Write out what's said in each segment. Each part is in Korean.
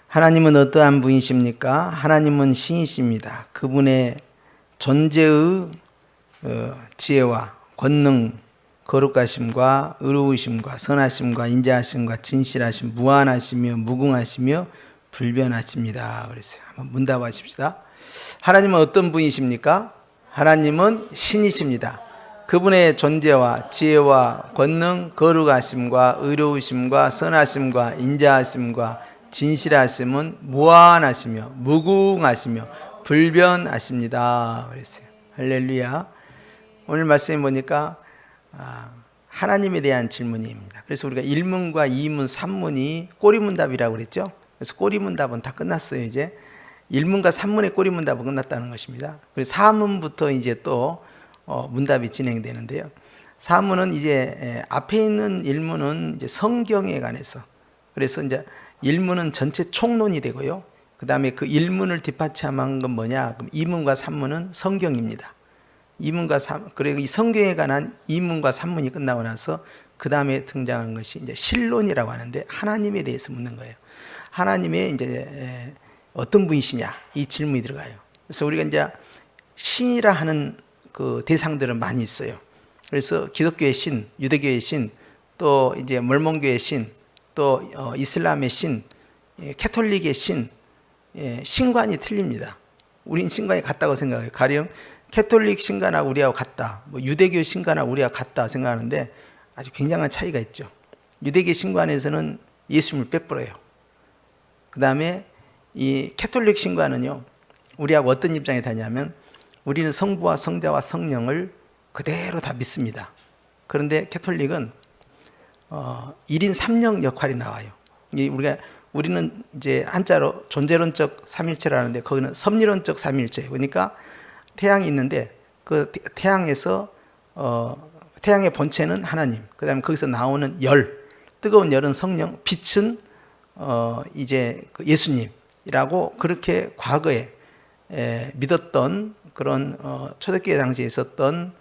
하나님은 어떠한 분이십니까? 하나님은 신이십니다. 그분의 존재의 지혜와 권능, 거룩하심과 의로우심과 선하심과 인자하심과 진실하심, 무한하시며 무궁하시며 불변하십니다. 그랬어요. 한번 문답하십시다. 하나님은 어떤 분이십니까? 하나님은 신이십니다. 그분의 존재와 지혜와 권능, 거룩하심과 의로우심과 선하심과 인자하심과 진실하심은 무한하시며 무궁하시며 불변하십니다. 그랬어요. 할렐루야. 오늘 말씀에 보니까 하나님에 대한 질문입니다. 그래서 우리가 1문과 2문, 3문이 꼬리문답이라고 그랬죠. 그래서 꼬리문답은 다 끝났어요. 이제 1문과 3문의 꼬리문답은 끝났다는 것입니다. 그래서 4문부터 이제 또 문답이 진행되는데요. 4문은 이제 앞에 있는 1문은 이제 성경에 관해서, 그래서 이제 1문은 전체 총론이 되고요. 그 다음에 그 1문을 뒷받침한 건 뭐냐? 그럼 2문과 3문은 성경입니다. 2문과 3, 그리고 이 성경에 관한 2문과 3문이 끝나고 나서 그 다음에 등장한 것이 이제 신론이라고 하는데 하나님에 대해서 묻는 거예요. 하나님의 이제 어떤 분이시냐? 이 질문이 들어가요. 그래서 우리가 이제 신이라 하는 그 대상들은 많이 있어요. 그래서 기독교의 신, 유대교의 신, 또 이제 몰몬교의 신, 또 이슬람의 신, 캐톨릭의 신, 신관이 틀립니다. 우린 신관이 같다고 생각해요. 가령 캐톨릭 신관하고 우리하고 같다, 뭐 유대교 신관하고 우리하고 같다 생각하는데 아주 굉장한 차이가 있죠. 유대교 신관에서는 예수님을 빼버려요. 그 다음에 이 캐톨릭 신관은요, 우리하고 어떤 입장이 다냐면 우리는 성부와 성자와 성령을 그대로 다 믿습니다. 그런데 캐톨릭은 1인 3령 역할이 나와요. 우리는 이제 한자로 존재론적 삼일체라는데 거기는 섭리론적 삼일체. 그러니까 태양이 있는데 그 태양에서 태양의 본체는 하나님, 그 다음에 거기서 나오는 열, 뜨거운 열은 성령, 빛은 이제 그 예수님이라고 그렇게 과거에 믿었던 그런 초대교회 당시에 있었던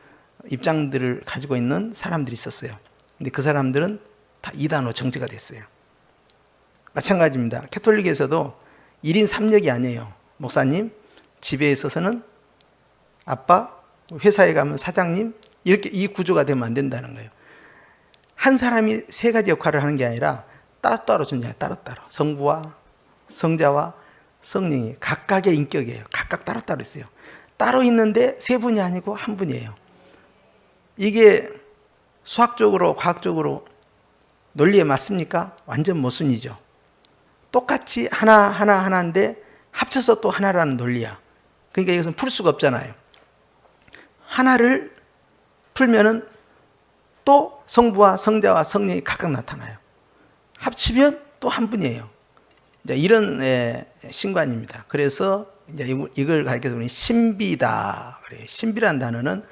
입장들을 가지고 있는 사람들이 있었어요. 근데 그 사람들은 다 이단으로 정지가 됐어요. 마찬가지입니다. 캐톨릭에서도 1인 3역이 아니에요. 목사님, 집에 있어서는 아빠, 회사에 가면 사장님, 이렇게 이 구조가 되면 안 된다는 거예요. 한 사람이 세 가지 역할을 하는 게 아니라 따로따로 존재해요. 따로따로. 성부와 성자와 성령이 각각의 인격이에요. 각각 따로따로 있어요. 따로 있는데 세 분이 아니고 한 분이에요. 이게 수학적으로, 과학적으로 논리에 맞습니까? 완전 모순이죠. 똑같이 하나인데 합쳐서 또 하나라는 논리야. 그러니까 이것은 풀 수가 없잖아요. 하나를 풀면은 또 성부와 성자와 성령이 각각 나타나요. 합치면 또 한 분이에요. 이런 신관입니다. 그래서 이제 이걸 가르쳐서 우리는 신비다. 신비라는 단어는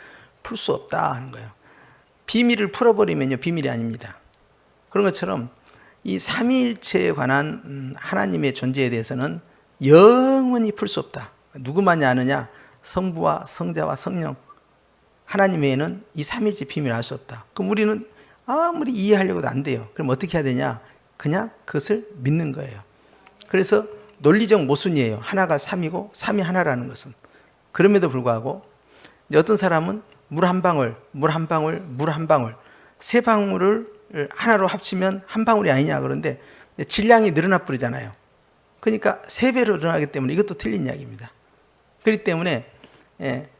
풀 수 없다 하는 거예요. 비밀을 풀어버리면요, 비밀이 아닙니다. 그런 것처럼 이 삼위일체에 관한 하나님의 존재에 대해서는 영원히 풀 수 없다. 누구만이 아느냐? 성부와 성자와 성령. 하나님 외에는 이 삼위일체 비밀을 알 수 없다. 그럼 우리는 아무리 이해하려고도 안 돼요. 그럼 어떻게 해야 되냐? 그냥 그것을 믿는 거예요. 그래서 논리적 모순이에요. 하나가 삼이고 삼이 하나라는 것은. 그럼에도 불구하고 어떤 사람은 물 한 방울, 물 한 방울, 물 한 방울, 세 방울을 하나로 합치면 한 방울이 아니냐 그런데 질량이 늘어나 버리잖아요. 그러니까 세 배로 늘어나기 때문에 이것도 틀린 이야기입니다. 그렇기 때문에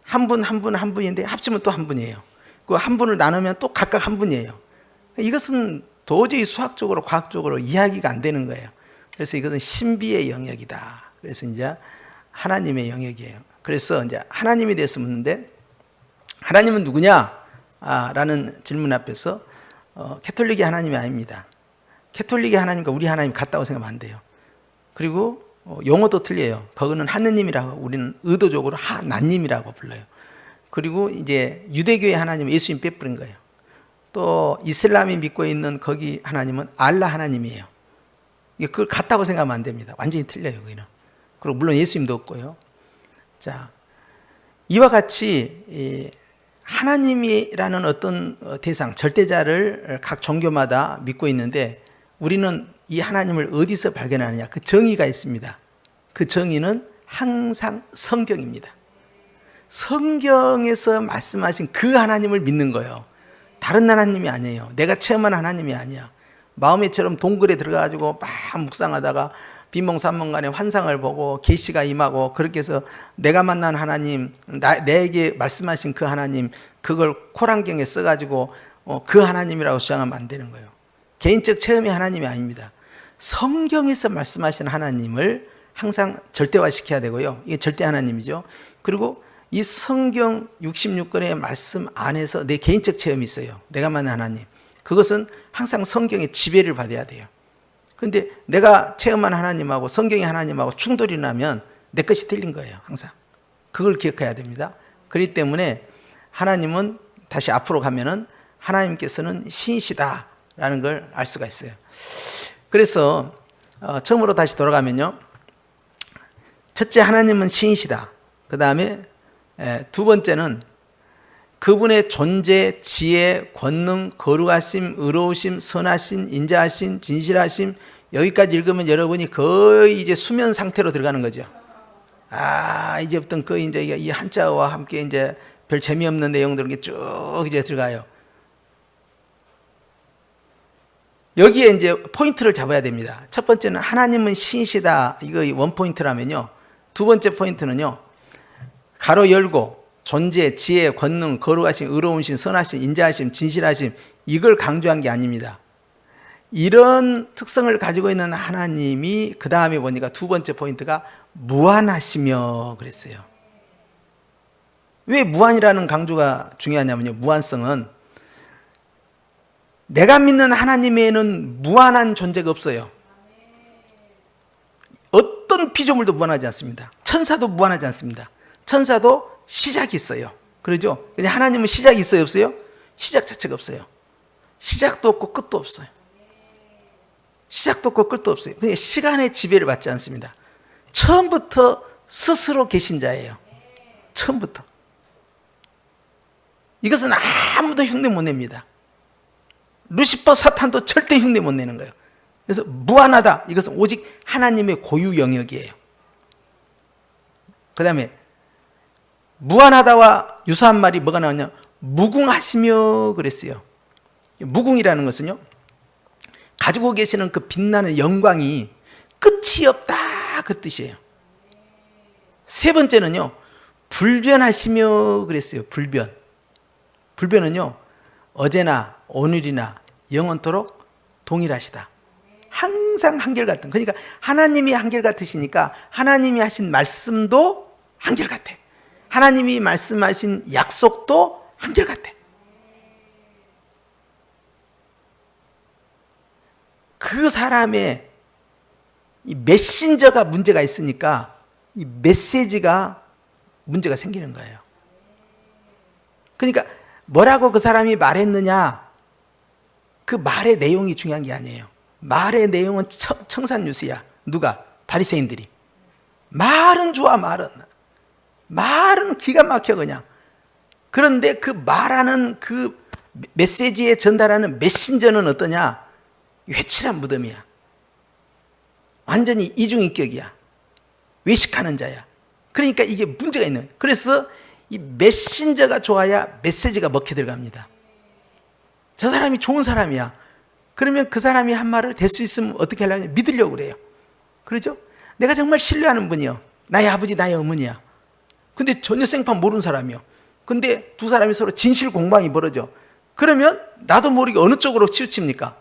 한 분인데 합치면 또 한 분이에요. 그 한 분을 나누면 또 각각 한 분이에요. 이것은 도저히 수학적으로 과학적으로 이야기가 안 되는 거예요. 그래서 이것은 신비의 영역이다. 그래서 이제 하나님의 영역이에요. 그래서 이제 하나님에 대해서 묻는데 하나님은 누구냐? 라는 질문 앞에서 캐톨릭이 하나님이 아닙니다. 캐톨릭의 하나님과 우리 하나님 같다고 생각하면 안 돼요. 그리고 용어도 틀려요. 거기는 하느님이라고, 우리는 의도적으로 하나님이라고 불러요. 그리고 이제 유대교의 하나님은 예수님 빼버린 거예요. 또 이슬람이 믿고 있는 거기 하나님은 알라 하나님이에요. 그걸 같다고 생각하면 안 됩니다. 완전히 틀려요, 거기는. 그리고 물론 예수님도 없고요. 자, 이와 같이 하나님이라는 어떤 대상, 절대자를 각 종교마다 믿고 있는데 우리는 이 하나님을 어디서 발견하느냐? 그 정의가 있습니다. 그 정의는 항상 성경입니다. 성경에서 말씀하신 그 하나님을 믿는 거예요. 다른 하나님이 아니에요. 내가 체험한 하나님이 아니야. 마음에처럼 동굴에 들어가가지고 막 묵상하다가 빈몽산몽간에 환상을 보고 계시가 임하고 그렇게 해서 내가 만난 하나님, 내게 말씀하신 그 하나님, 그걸 코란경에 써가지고 그 하나님이라고 주장하면 안 되는 거예요. 개인적 체험이 하나님이 아닙니다. 성경에서 말씀하신 하나님을 항상 절대화시켜야 되고요. 이게 절대 하나님이죠. 그리고 이 성경 66권의 말씀 안에서 내 개인적 체험이 있어요. 내가 만난 하나님. 그것은 항상 성경의 지배를 받아야 돼요. 그런데 내가 체험한 하나님하고 성경의 하나님하고 충돌이 나면 내 것이 틀린 거예요. 항상. 그걸 기억해야 됩니다. 그렇기 때문에 하나님은 다시 앞으로 가면은 하나님께서는 신이시다라는 걸 알 수가 있어요. 그래서 처음으로 다시 돌아가면요. 첫째, 하나님은 신이시다. 그 다음에 두 번째는 그분의 존재, 지혜, 권능, 거룩하심, 의로우심, 선하심, 인자하심, 진실하심, 여기까지 읽으면 여러분이 거의 이제 수면 상태로 들어가는 거죠. 이제부터 거의 이제 이 한자어와 함께 이제 별 재미없는 내용들이 쭉 이제 들어가요. 여기에 이제 포인트를 잡아야 됩니다. 첫 번째는 하나님은 신이시다. 이거 원 포인트라면요. 두 번째 포인트는요. 가로 열고 존재, 지혜, 권능, 거룩하심, 의로우심, 선하심, 인자하심, 진실하심, 이걸 강조한 게 아닙니다. 이런 특성을 가지고 있는 하나님이 그 다음에 보니까 두 번째 포인트가 무한하시며 그랬어요. 왜 무한이라는 강조가 중요하냐면요. 무한성은 내가 믿는 하나님에는 무한한 존재가 없어요. 어떤 피조물도 무한하지 않습니다. 천사도 무한하지 않습니다. 천사도 시작이 있어요. 그러죠? 근데 하나님은 시작이 있어요, 없어요? 시작 자체가 없어요. 시작도 없고 끝도 없어요. 시작도 없고 끝도 없어요. 그러니까 시간의 지배를 받지 않습니다. 처음부터 스스로 계신 자예요. 처음부터. 이것은 아무도 흉내 못 냅니다. 루시퍼 사탄도 절대 흉내 못 내는 거예요. 그래서 무한하다. 이것은 오직 하나님의 고유 영역이에요. 그 다음에 무한하다와 유사한 말이 뭐가 나왔냐? 무궁하시며 그랬어요. 무궁이라는 것은요, 가지고 계시는 그 빛나는 영광이 끝이 없다 그 뜻이에요. 세 번째는요, 불변하시며 그랬어요. 불변은요, 어제나 오늘이나 영원토록 동일하시다. 항상 한결같은. 그러니까 하나님이 한결같으시니까 하나님이 하신 말씀도 한결같아. 하나님이 말씀하신 약속도 한결같아. 그 사람의 이 메신저가 문제가 있으니까 이 메시지가 문제가 생기는 거예요. 그러니까 뭐라고 그 사람이 말했느냐, 그 말의 내용이 중요한 게 아니에요. 말의 내용은 청산유수야. 누가? 바리새인들이. 말은 좋아, 말은 기가 막혀 그냥. 그런데 그 말하는 그 메시지에 전달하는 메신저는 어떠냐? 회칠한 무덤이야. 완전히 이중인격이야. 외식하는 자야. 그러니까 이게 문제가 있는 거예요. 그래서 이 메신저가 좋아야 메시지가 먹혀 들어갑니다. 저 사람이 좋은 사람이야. 그러면 그 사람이 한 말을 될 수 있으면 어떻게 하려면 믿으려고 그래요. 그러죠? 내가 정말 신뢰하는 분이요. 나의 아버지, 나의 어머니야. 근데 전혀 생판 모르는 사람이요. 근데 두 사람이 서로 진실 공방이 벌어져. 그러면 나도 모르게 어느 쪽으로 치우칩니까?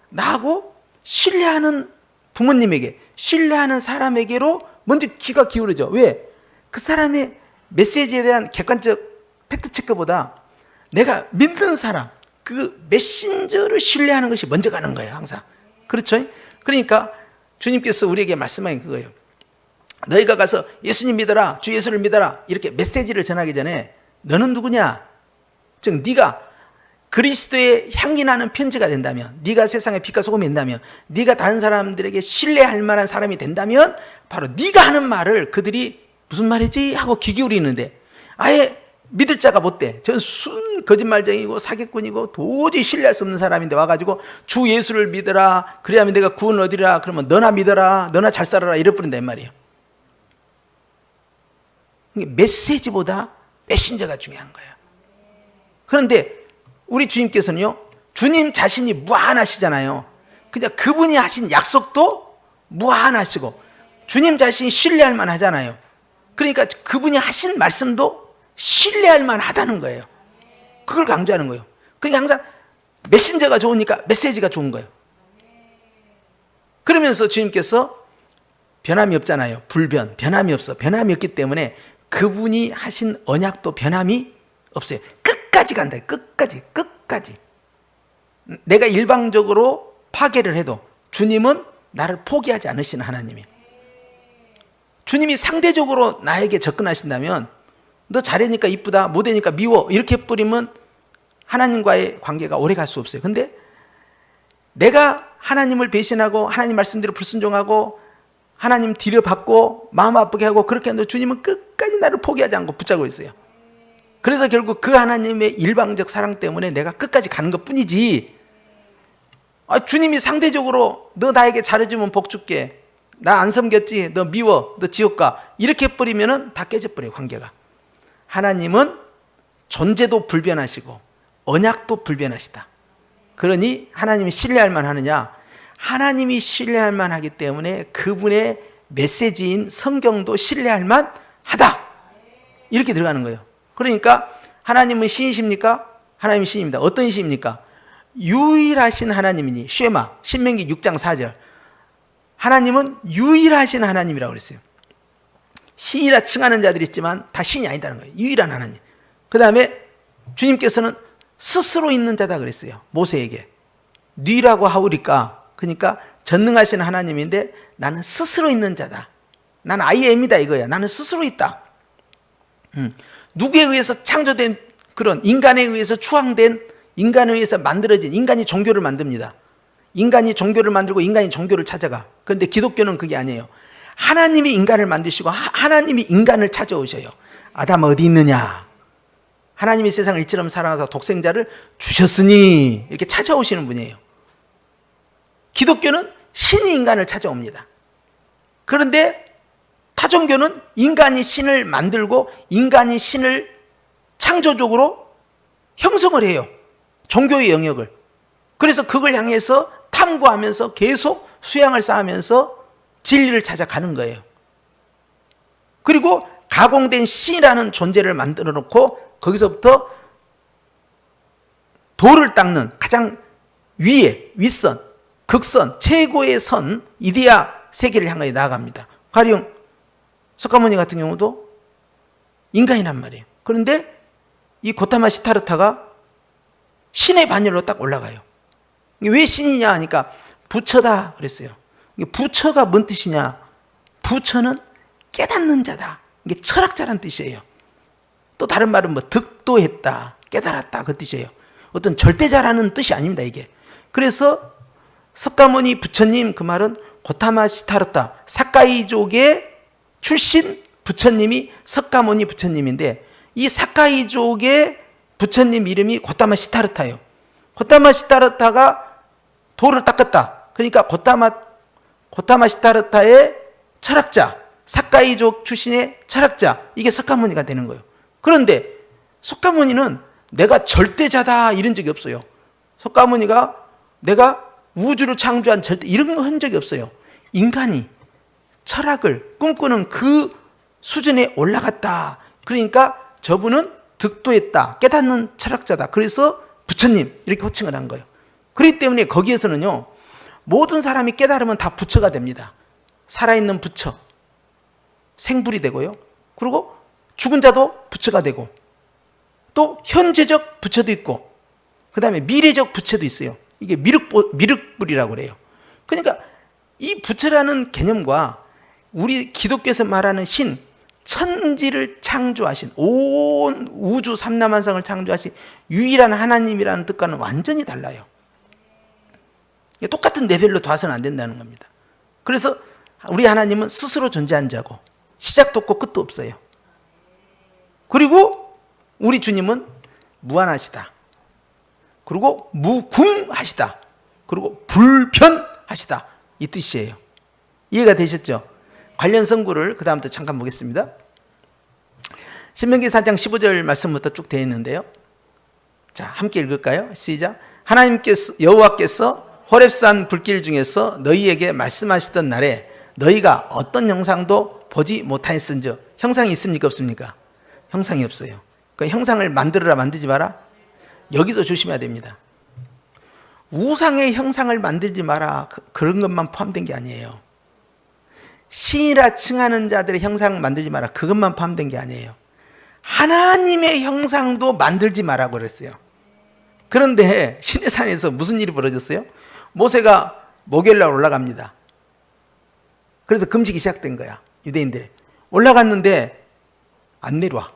나하고 신뢰하는 부모님에게, 신뢰하는 사람에게로 먼저 귀가 기울어져. 왜? 그 사람의 메시지에 대한 객관적 팩트체크보다 내가 믿는 사람, 그 메신저를 신뢰하는 것이 먼저 가는 거예요. 항상. 그렇죠? 그러니까 주님께서 우리에게 말씀하신 그거예요. 너희가 가서 예수님 믿어라, 주 예수를 믿어라, 이렇게 메시지를 전하기 전에 너는 누구냐? 즉 네가 그리스도의 향기 나는 편지가 된다면, 네가 세상의 빛과 소금이 된다면, 네가 다른 사람들에게 신뢰할 만한 사람이 된다면 바로 네가 하는 말을 그들이 무슨 말이지? 하고 귀 기울이는데 아예 믿을 자가 못 돼. 전 순 거짓말쟁이고 사기꾼이고 도저히 신뢰할 수 없는 사람인데 와가지고 주 예수를 믿어라. 그래야면 내가 구원 얻으리라. 그러면 너나 믿어라. 너나 잘 살아라. 이래버린단 말이에요. 메시지보다 메신저가 중요한 거예요. 그런데 우리 주님께서는요, 주님 자신이 무한하시잖아요. 그냥 그분이 하신 약속도 무한하시고 주님 자신이 신뢰할 만하잖아요. 그러니까 그분이 하신 말씀도 신뢰할 만하다는 거예요. 그걸 강조하는 거예요. 그러니까 항상 메신저가 좋으니까 메시지가 좋은 거예요. 그러면서 주님께서 변함이 없잖아요. 변함이 없어. 변함이 없기 때문에 그분이 하신 언약도 변함이 없어요. 끝까지 간다. 끝까지. 내가 일방적으로 파괴를 해도 주님은 나를 포기하지 않으시는 하나님이에요. 주님이 상대적으로 나에게 접근하신다면 너 잘하니까 이쁘다, 못하니까 미워 이렇게 뿌리면 하나님과의 관계가 오래 갈 수 없어요. 근데 내가 하나님을 배신하고 하나님 말씀대로 불순종하고 하나님 뒤를 받고 마음 아프게 하고 그렇게 하는데 주님은 끝까지 나를 포기하지 않고 붙잡고 있어요. 그래서 결국 그 하나님의 일방적 사랑 때문에 내가 끝까지 가는 것 뿐이지, 주님이 상대적으로 너 나에게 잘해주면 복 줄게, 나 안 섬겼지, 너 미워, 너 지옥 가 이렇게 뿌리면 다 깨져버려요. 관계가. 하나님은 존재도 불변하시고 언약도 불변하시다. 그러니 하나님이 신뢰할 만하느냐? 하나님이 신뢰할 만하기 때문에 그분의 메시지인 성경도 신뢰할 만하다. 이렇게 들어가는 거예요. 그러니까 하나님은 신이십니까? 하나님은 신입니다. 어떤 신입니까? 유일하신 하나님이니, 쉐마, 신명기 6장 4절. 하나님은 유일하신 하나님이라고 그랬어요. 신이라 칭하는 자들이 있지만 다 신이 아니다는 거예요. 유일한 하나님. 그 다음에 주님께서는 스스로 있는 자다 그랬어요. 모세에게. 뉘라고 하우리까. 그러니까 전능하신 하나님인데 나는 스스로 있는 자다. 나는 I am이다 이거야. 나는 스스로 있다. 누구에 의해서 창조된 그런 인간에 의해서 추앙된, 인간에 의해서 만들어진, 인간이 종교를 만듭니다. 인간이 종교를 만들고 인간이 종교를 찾아가. 그런데 기독교는 그게 아니에요. 하나님이 인간을 만드시고 하나님이 인간을 찾아오셔요. 아담 어디 있느냐? 하나님이 세상을 이처럼 사랑하사 독생자를 주셨으니 이렇게 찾아오시는 분이에요. 기독교는 신이 인간을 찾아옵니다. 그런데 타종교는 인간이 신을 만들고 인간이 신을 창조적으로 형성을 해요. 종교의 영역을. 그래서 그걸 향해서 탐구하면서 계속 수양을 쌓으면서 진리를 찾아가는 거예요. 그리고 가공된 신이라는 존재를 만들어 놓고 거기서부터 도를 닦는 가장 위에, 윗선, 극선, 최고의 선, 이데아 세계를 향하여 나아갑니다. 가령 석가모니 같은 경우도 인간이란 말이에요. 그런데 이 고타마 시타르타가 신의 반열로 딱 올라가요. 왜 신이냐 하니까 부처다 그랬어요. 부처가 뭔 뜻이냐? 부처는 깨닫는 자다. 이게 철학자란 뜻이에요. 또 다른 말은 뭐 득도했다, 깨달았다 그 뜻이에요. 어떤 절대자라는 뜻이 아닙니다 이게. 그래서 석가모니 부처님 그 말은 고타마 시타르타 사카이족의 출신 부처님이 석가모니 부처님인데 이 사카이족의 부처님 이름이 고타마 시타르타예요. 고타마 시타르타가 도를 닦았다. 그러니까 고타마 시타르타의 철학자, 사카이족 출신의 철학자, 이게 석가모니가 되는 거예요. 그런데 석가모니는 내가 절대자다 이런 적이 없어요. 석가모니가 내가 우주를 창조한 절대 이런 거 한 적이 없어요. 인간이 철학을 꿈꾸는 그 수준에 올라갔다. 그러니까 저분은 득도했다, 깨닫는 철학자다. 그래서 부처님 이렇게 호칭을 한 거예요. 그렇기 때문에 거기에서는요, 모든 사람이 깨달으면 다 부처가 됩니다. 살아있는 부처, 생불이 되고요. 그리고 죽은 자도 부처가 되고, 또 현재적 부처도 있고, 그 다음에 미래적 부처도 있어요. 이게 미륵불이라고 그래요. 그러니까 이 부처라는 개념과 우리 기독교에서 말하는 신, 천지를 창조하신, 온 우주 삼라만상을 창조하신 유일한 하나님이라는 뜻과는 완전히 달라요. 똑같은 레벨로 둬서는 안 된다는 겁니다. 그래서 우리 하나님은 스스로 존재한 자고 시작도 없고 끝도 없어요. 그리고 우리 주님은 무한하시다. 그리고 무궁하시다. 그리고 불변하시다. 이 뜻이에요. 이해가 되셨죠? 관련 성구를 그 다음부터 잠깐 보겠습니다. 신명기 4장 15절 말씀부터 쭉 되어 있는데요. 자, 함께 읽을까요? 시작. 하나님께서 여호와께서 호렙산 불길 중에서 너희에게 말씀하시던 날에 너희가 어떤 형상도 보지 못하였은즉. 형상이 있습니까 없습니까? 형상이 없어요. 그 형상을 만들어라 만들지 마라. 여기서 조심해야 됩니다. 우상의 형상을 만들지 마라. 그런 것만 포함된 게 아니에요. 신이라 칭하는 자들의 형상 만들지 마라. 그것만 포함된 게 아니에요. 하나님의 형상도 만들지 마라고 그랬어요. 그런데 시내산에서 무슨 일이 벌어졌어요? 모세가 목요일날 올라갑니다. 그래서 금식이 시작된 거야. 유대인들이 올라갔는데 안 내려와.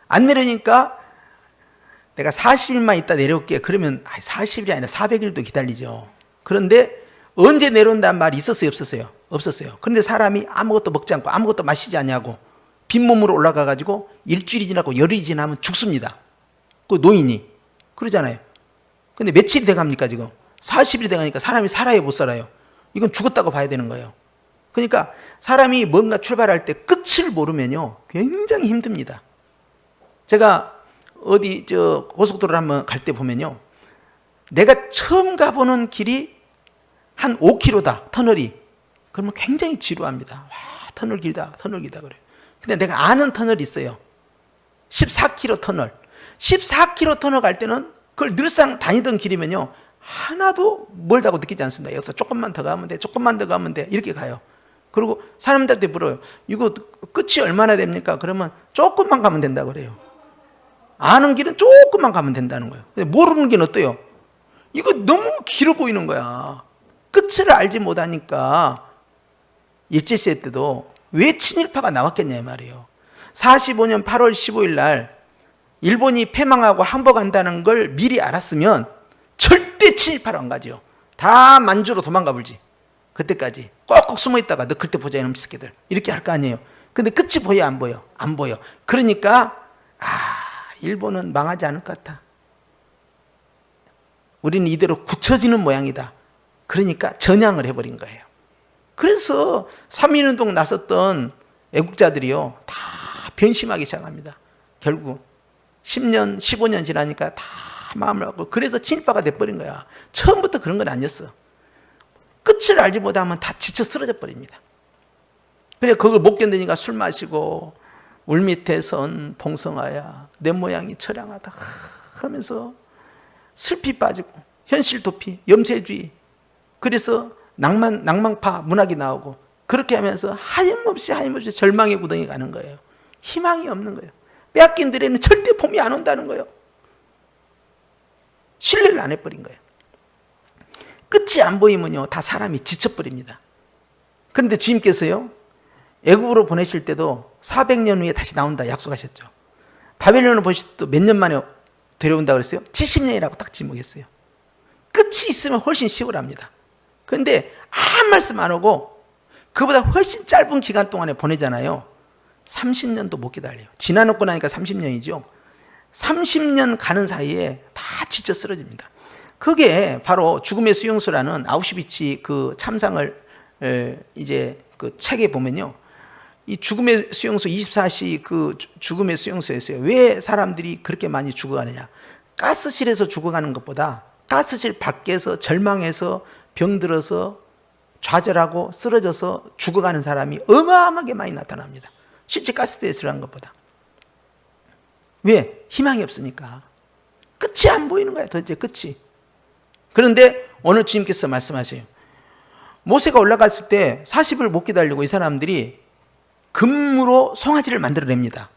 안 내려니까 내가 40일만 있다 내려올게. 그러면 40일이 아니라 400일도 기다리죠. 그런데 언제 내려온다는 말이 있었어요 없었어요? 없었어요. 그런데 사람이 아무것도 먹지 않고 아무것도 마시지 않냐고 빈몸으로 올라가가지고 일주일이 지나고 열흘이 지나면 죽습니다. 그 노인이 그러잖아요. 근데 며칠이 돼갑니까 지금? 40일이 돼가니까 사람이 살아요 못 살아요? 이건 죽었다고 봐야 되는 거예요. 그러니까 사람이 뭔가 출발할 때 끝을 모르면요 굉장히 힘듭니다. 제가 어디 고속도로를 한번 갈 때 보면요, 내가 처음 가보는 길이 한 5km다 터널이. 그러면 굉장히 지루합니다. 와, 터널 길다 그래요. 근데 내가 아는 터널이 있어요. 14km 터널. 14km 터널 갈 때는 그걸 늘상 다니던 길이면요 하나도 멀다고 느끼지 않습니다. 여기서 조금만 더 가면 돼, 조금만 더 가면 돼, 이렇게 가요. 그리고 사람들한테 물어요. 이거 끝이 얼마나 됩니까? 그러면 조금만 가면 된다고 그래요. 아는 길은 조금만 가면 된다는 거예요. 모르는 길은 어때요? 이거 너무 길어 보이는 거야. 끝을 알지 못하니까 일제시대 때도 왜 친일파가 나왔겠냐 이 말이에요. 45년 8월 15일 날 일본이 패망하고 항복한다는 걸 미리 알았으면 절대 친일파로 안 가죠. 다 만주로 도망가 불지. 그때까지 꼭꼭 숨어 있다가 너 그때 보자 이놈 새끼들 이렇게 할 거 아니에요. 근데 끝이 보여 안 보여? 안 보여. 그러니까 일본은 망하지 않을 것 같아. 우리는 이대로 굳혀지는 모양이다. 그러니까 전향을 해버린 거예요. 그래서 3.1운동 나섰던 애국자들이요 다 변심하기 시작합니다. 결국 10년 15년 지나니까 다 마음을 갖고 그래서 친일파가 돼버린 거야. 처음부터 그런 건 아니었어. 끝을 알지 못하면 다 지쳐 쓰러져 버립니다. 그래 그걸 못 견디니까 술 마시고 울 밑에 선 봉성아야 내 모양이 처량하다 하면서 슬피 빠지고 현실 도피 염세주의 그래서 낭만파 문학이 나오고 그렇게 하면서 하염없이 절망의 구덩이 가는 거예요. 희망이 없는 거예요. 빼앗긴 들에는 절대 봄이 안 온다는 거예요. 신뢰를 안 해버린 거예요. 끝이 안 보이면요 다 사람이 지쳐버립니다. 그런데 주님께서요 애국으로 보내실 때도 400년 후에 다시 나온다 약속하셨죠. 바벨론을 보실 때도 몇 년 만에 데려온다고 그랬어요? 70년이라고 딱 지목했어요. 끝이 있으면 훨씬 시원합니다. 그런데 아무 말씀 안 하고 그보다 훨씬 짧은 기간 동안에 보내잖아요. 30년도 못 기다려요. 지나놓고 나니까 30년이죠. 30년 가는 사이에 다 지쳐 쓰러집니다. 그게 바로 죽음의 수용소라는 아우슈비츠 그 참상을 이제 그 책에 보면요. 이 죽음의 수용소 24시 그 죽음의 수용소였어요. 왜 사람들이 그렇게 많이 죽어가느냐? 가스실에서 죽어가는 것보다 가스실 밖에서 절망해서 병들어서 좌절하고 쓰러져서 죽어가는 사람이 어마어마하게 많이 나타납니다. 실제 가스대에 들어간 것보다. 왜? 희망이 없으니까. 끝이 안 보이는 거야 도대체 끝이. 그런데 오늘 주님께서 말씀하세요. 모세가 올라갔을 때 40을 못 기다리고 이 사람들이 금으로 송아지를 만들어냅니다.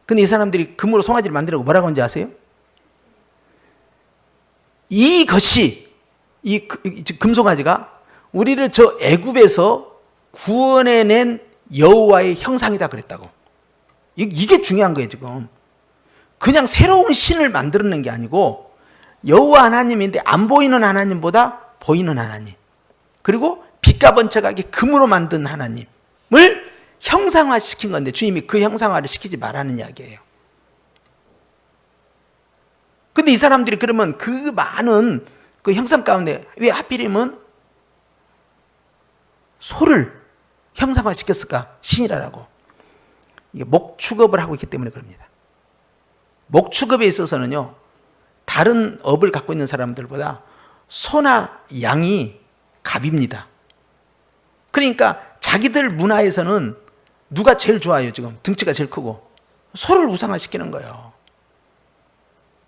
근데 이 사람들이 금으로 송아지를 만들라고 뭐라고 하는지 아세요? 이것이 이 금송아지가 우리를 저 애굽에서 구원해낸 여호와의 형상이다 그랬다고. 이게 중요한 거예요 지금. 그냥 새로운 신을 만들어낸 게 아니고 여호와 하나님인데 안 보이는 하나님보다 보이는 하나님, 그리고 빛과 번쩍하게 금으로 만든 하나님을 형상화시킨 건데 주님이 그 형상화를 시키지 말라는 이야기예요. 근데 이 사람들이 그러면 그 많은 그 형상 가운데 왜 하필이면 소를 형상화시켰을까? 신이라고. 이게 목축업을 하고 있기 때문에 그럽니다. 목축업에 있어서는요, 다른 업을 갖고 있는 사람들보다 소나 양이 갑입니다. 그러니까 자기들 문화에서는 누가 제일 좋아요? 지금 등치가 제일 크고 소를 우상화시키는 거예요.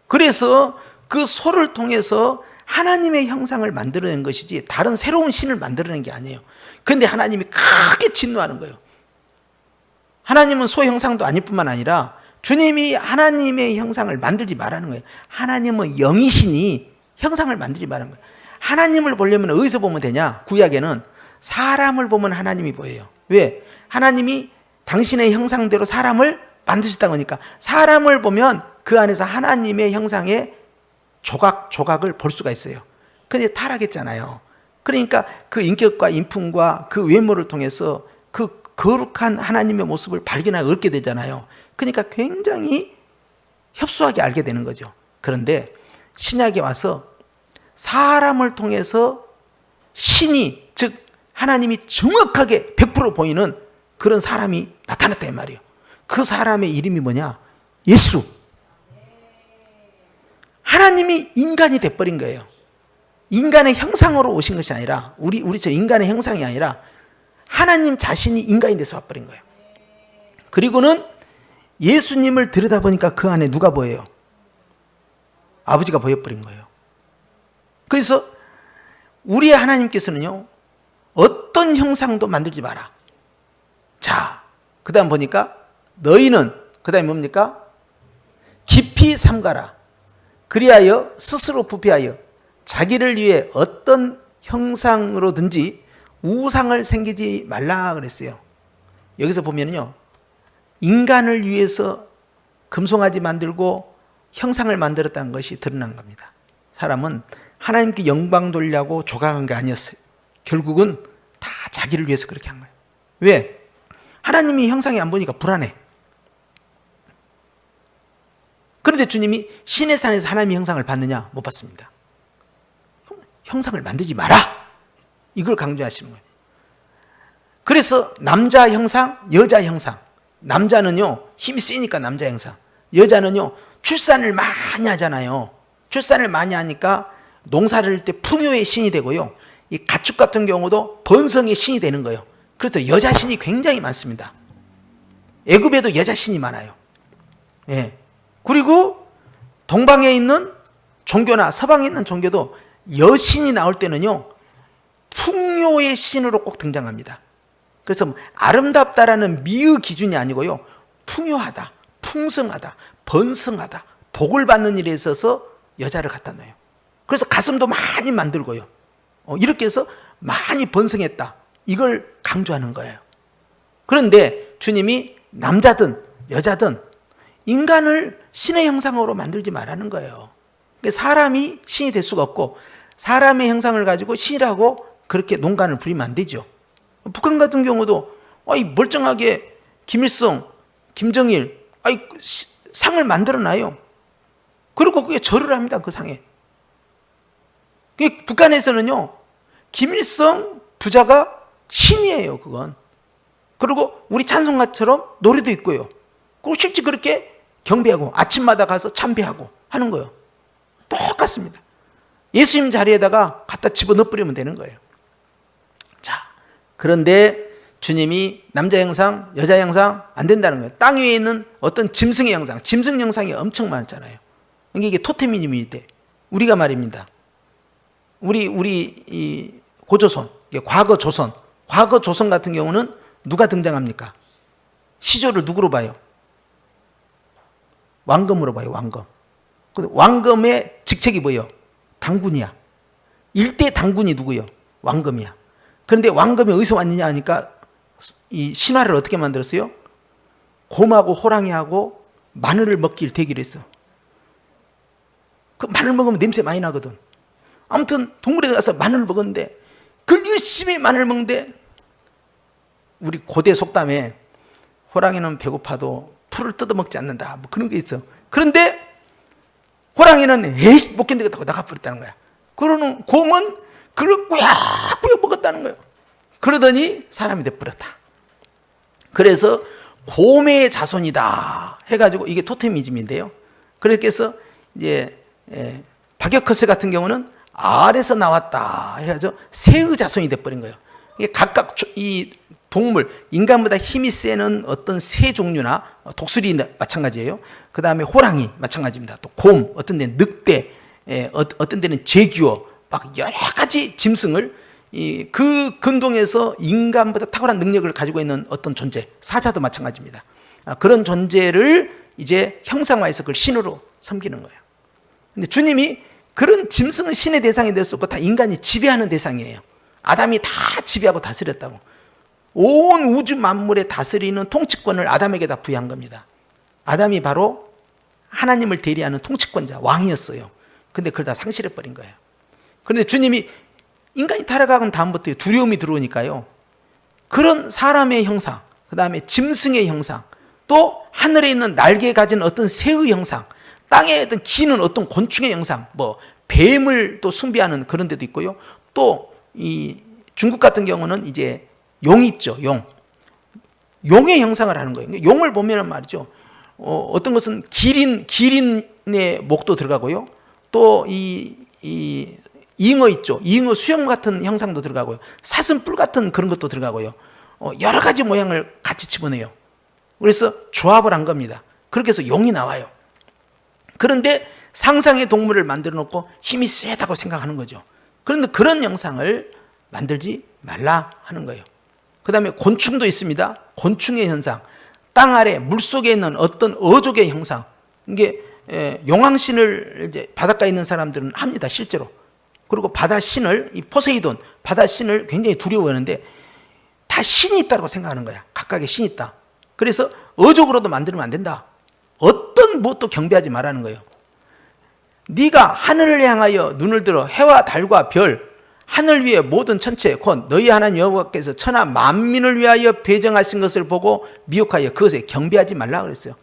그래서 그 소를 통해서 하나님의 형상을 만들어낸 것이지 다른 새로운 신을 만들어낸 게 아니에요. 그런데 하나님이 크게 진노하는 거예요. 하나님은 소 형상도 아닐 뿐만 아니라 주님이 하나님의 형상을 만들지 말라는 거예요. 하나님은 영이시니 형상을 만들지 말라는 거예요. 하나님을 보려면 어디서 보면 되냐? 구약에는 사람을 보면 하나님이 보여요. 왜? 하나님이 당신의 형상대로 사람을 만드셨다고 하니까 사람을 보면 그 안에서 하나님의 형상의 조각을 볼 수가 있어요. 그런데 타락했잖아요. 그러니까 그 인격과 인품과 그 외모를 통해서 그 거룩한 하나님의 모습을 발견하고 얻게 되잖아요. 그러니까 굉장히 협소하게 알게 되는 거죠. 그런데 신약에 와서 사람을 통해서 신이, 즉 하나님이 정확하게 100% 보이는 그런 사람이 나타났다 이 말이에요. 그 사람의 이름이 뭐냐? 예수. 하나님이 인간이 돼버린 거예요. 인간의 형상으로 오신 것이 아니라 우리처럼 인간의 형상이 아니라 하나님 자신이 인간이 돼서 와버린 거예요. 그리고는 예수님을 들여다보니까 그 안에 누가 보여요? 아버지가 보여버린 거예요. 그래서 우리의 하나님께서는요, 어떤 형상도 만들지 마라. 자, 그 다음 보니까 너희는, 그 다음에 뭡니까? 깊이 삼가라. 그리하여 스스로 부패하여 자기를 위해 어떤 형상으로든지 우상을 생기지 말라 그랬어요. 여기서 보면요, 인간을 위해서 금송아지 만들고 형상을 만들었다는 것이 드러난 겁니다. 사람은 하나님께 영광 돌려고 조각한 게 아니었어요. 결국은 다 자기를 위해서 그렇게 한 거예요. 왜? 하나님이 형상이 안 보니까 불안해. 그런데 주님이 신의 산에서 하나님의 형상을 봤느냐? 못 봤습니다. 형상을 만들지 마라, 이걸 강조하시는 거예요. 그래서 남자 형상, 여자 형상. 남자는요 힘이 세니까 남자 형상, 여자는요 출산을 많이 하잖아요. 출산을 많이 하니까 농사를 할 때 풍요의 신이 되고요, 이 가축 같은 경우도 번성의 신이 되는 거예요. 그래서 여자 신이 굉장히 많습니다. 애굽에도 여자 신이 많아요. 예. 그리고 동방에 있는 종교나 서방에 있는 종교도 여신이 나올 때는요 풍요의 신으로 꼭 등장합니다. 그래서 아름답다라는 미의 기준이 아니고요, 풍요하다, 풍성하다, 번성하다, 복을 받는 일에 있어서 여자를 갖다 놔요. 그래서 가슴도 많이 만들고요, 이렇게 해서 많이 번성했다, 이걸 강조하는 거예요. 그런데 주님이 남자든 여자든 인간을 신의 형상으로 만들지 말라는 거예요. 사람이 신이 될 수가 없고 사람의 형상을 가지고 신이라고 그렇게 농간을 부리면 안 되죠. 북한 같은 경우도 멀쩡하게 김일성, 김정일 상을 만들어놔요. 그리고 그게 절을 합니다. 그 상에. 북한에서는요 김일성 부자가 신이에요. 그건. 그리고 우리 찬송가처럼 노래도 있고요, 그리고 실제 그렇게 경배하고 아침마다 가서 참배하고 하는 거예요. 똑같습니다. 예수님 자리에다가 갖다 집어넣어버리면 되는 거예요. 자, 그런데 주님이 남자 형상, 여자 형상 안 된다는 거예요. 땅 위에 있는 어떤 짐승의 형상, 짐승 형상이 엄청 많잖아요. 이게 토테미즘인데, 우리가 말입니다, 우리 이 고조선, 과거 조선 같은 경우는 누가 등장합니까? 시조를 누구로 봐요? 왕검으로 봐요. 왕검. 근데 왕검의 직책이 뭐예요? 당군이야. 일대 당군이 누구예요? 왕검이야. 그런데 왕검이 어디서 왔느냐 하니까 이 신화를 어떻게 만들었어요? 곰하고 호랑이하고 마늘을 먹기를 대기를 했어. 그 마늘 먹으면 냄새 많이 나거든. 아무튼 동물에 가서 마늘을 먹었는데 그걸 열심히 마늘 먹는데, 우리 고대 속담에 호랑이는 배고파도 풀을 뜯어먹지 않는다, 뭐 그런 게 있어. 그런데 호랑이는 에이 못 견디겠다고 나가버렸다는 거야. 그러는 곰은 그걸 꾸역꾸역 먹었다는 거예요. 그러더니 사람이 돼버렸다. 그래서 곰의 자손이다 해가지고 이게 토테미즘인데요. 그래서 이제 박역허세 같은 경우는 알에서 나왔다 해가지고 새의 자손이 돼버린 거예요. 이게 각각 이 동물, 인간보다 힘이 세는 어떤 새 종류나 독수리 마찬가지예요. 그 다음에 호랑이 마찬가지입니다. 또 곰, 어떤 데는 늑대, 어떤 데는 제규어, 막 여러 가지 짐승을 그 근동에서 인간보다 탁월한 능력을 가지고 있는 어떤 존재, 사자도 마찬가지입니다. 그런 존재를 이제 형상화해서 그걸 신으로 섬기는 거예요. 근데 주님이 그런 짐승은 신의 대상이 될 수 없고 다 인간이 지배하는 대상이에요. 아담이 다 지배하고 다스렸다고. 온 우주 만물에 다스리는 통치권을 아담에게 다 부여한 겁니다. 아담이 바로 하나님을 대리하는 통치권자, 왕이었어요. 근데 그걸 다 상실해버린 거예요. 그런데 주님이 인간이 타락한 다음부터 두려움이 들어오니까요, 그런 사람의 형상, 그 다음에 짐승의 형상, 또 하늘에 있는 날개 가진 어떤 새의 형상, 땅에 어떤 기는 어떤 곤충의 형상, 뭐 뱀을 또 숭배하는 그런 데도 있고요. 또 이 중국 같은 경우는 이제 용 있죠, 용. 용의 형상을 하는 거예요. 용을 보면은 말이죠, 어떤 것은 기린의 목도 들어가고요. 또 이 잉어 있죠, 잉어 수염 같은 형상도 들어가고요. 사슴뿔 같은 그런 것도 들어가고요. 여러 가지 모양을 같이 집어넣어요. 그래서 조합을 한 겁니다. 그렇게 해서 용이 나와요. 그런데 상상의 동물을 만들어 놓고 힘이 세다고 생각하는 거죠. 그런데 그런 형상을 만들지 말라 하는 거예요. 그 다음에 곤충도 있습니다. 곤충의 현상, 땅 아래 물속에 있는 어떤 어족의 형상, 이게 용왕신을 이제 바닷가에 있는 사람들은 합니다, 실제로. 그리고 바다 신을, 이 포세이돈 바다 신을 굉장히 두려워하는데 다 신이 있다고 생각하는 거야. 각각의 신이 있다. 그래서 어족으로도 만들면 안 된다. 어떤 무엇도 경배하지 말라는 거예요. 네가 하늘을 향하여 눈을 들어 해와 달과 별, 하늘 위의 모든 천체, 곧 너희 하나님 여호와께서 천하 만민을 위하여 배정하신 것을 보고 미혹하여 그것에 경배하지 말라 그랬어요.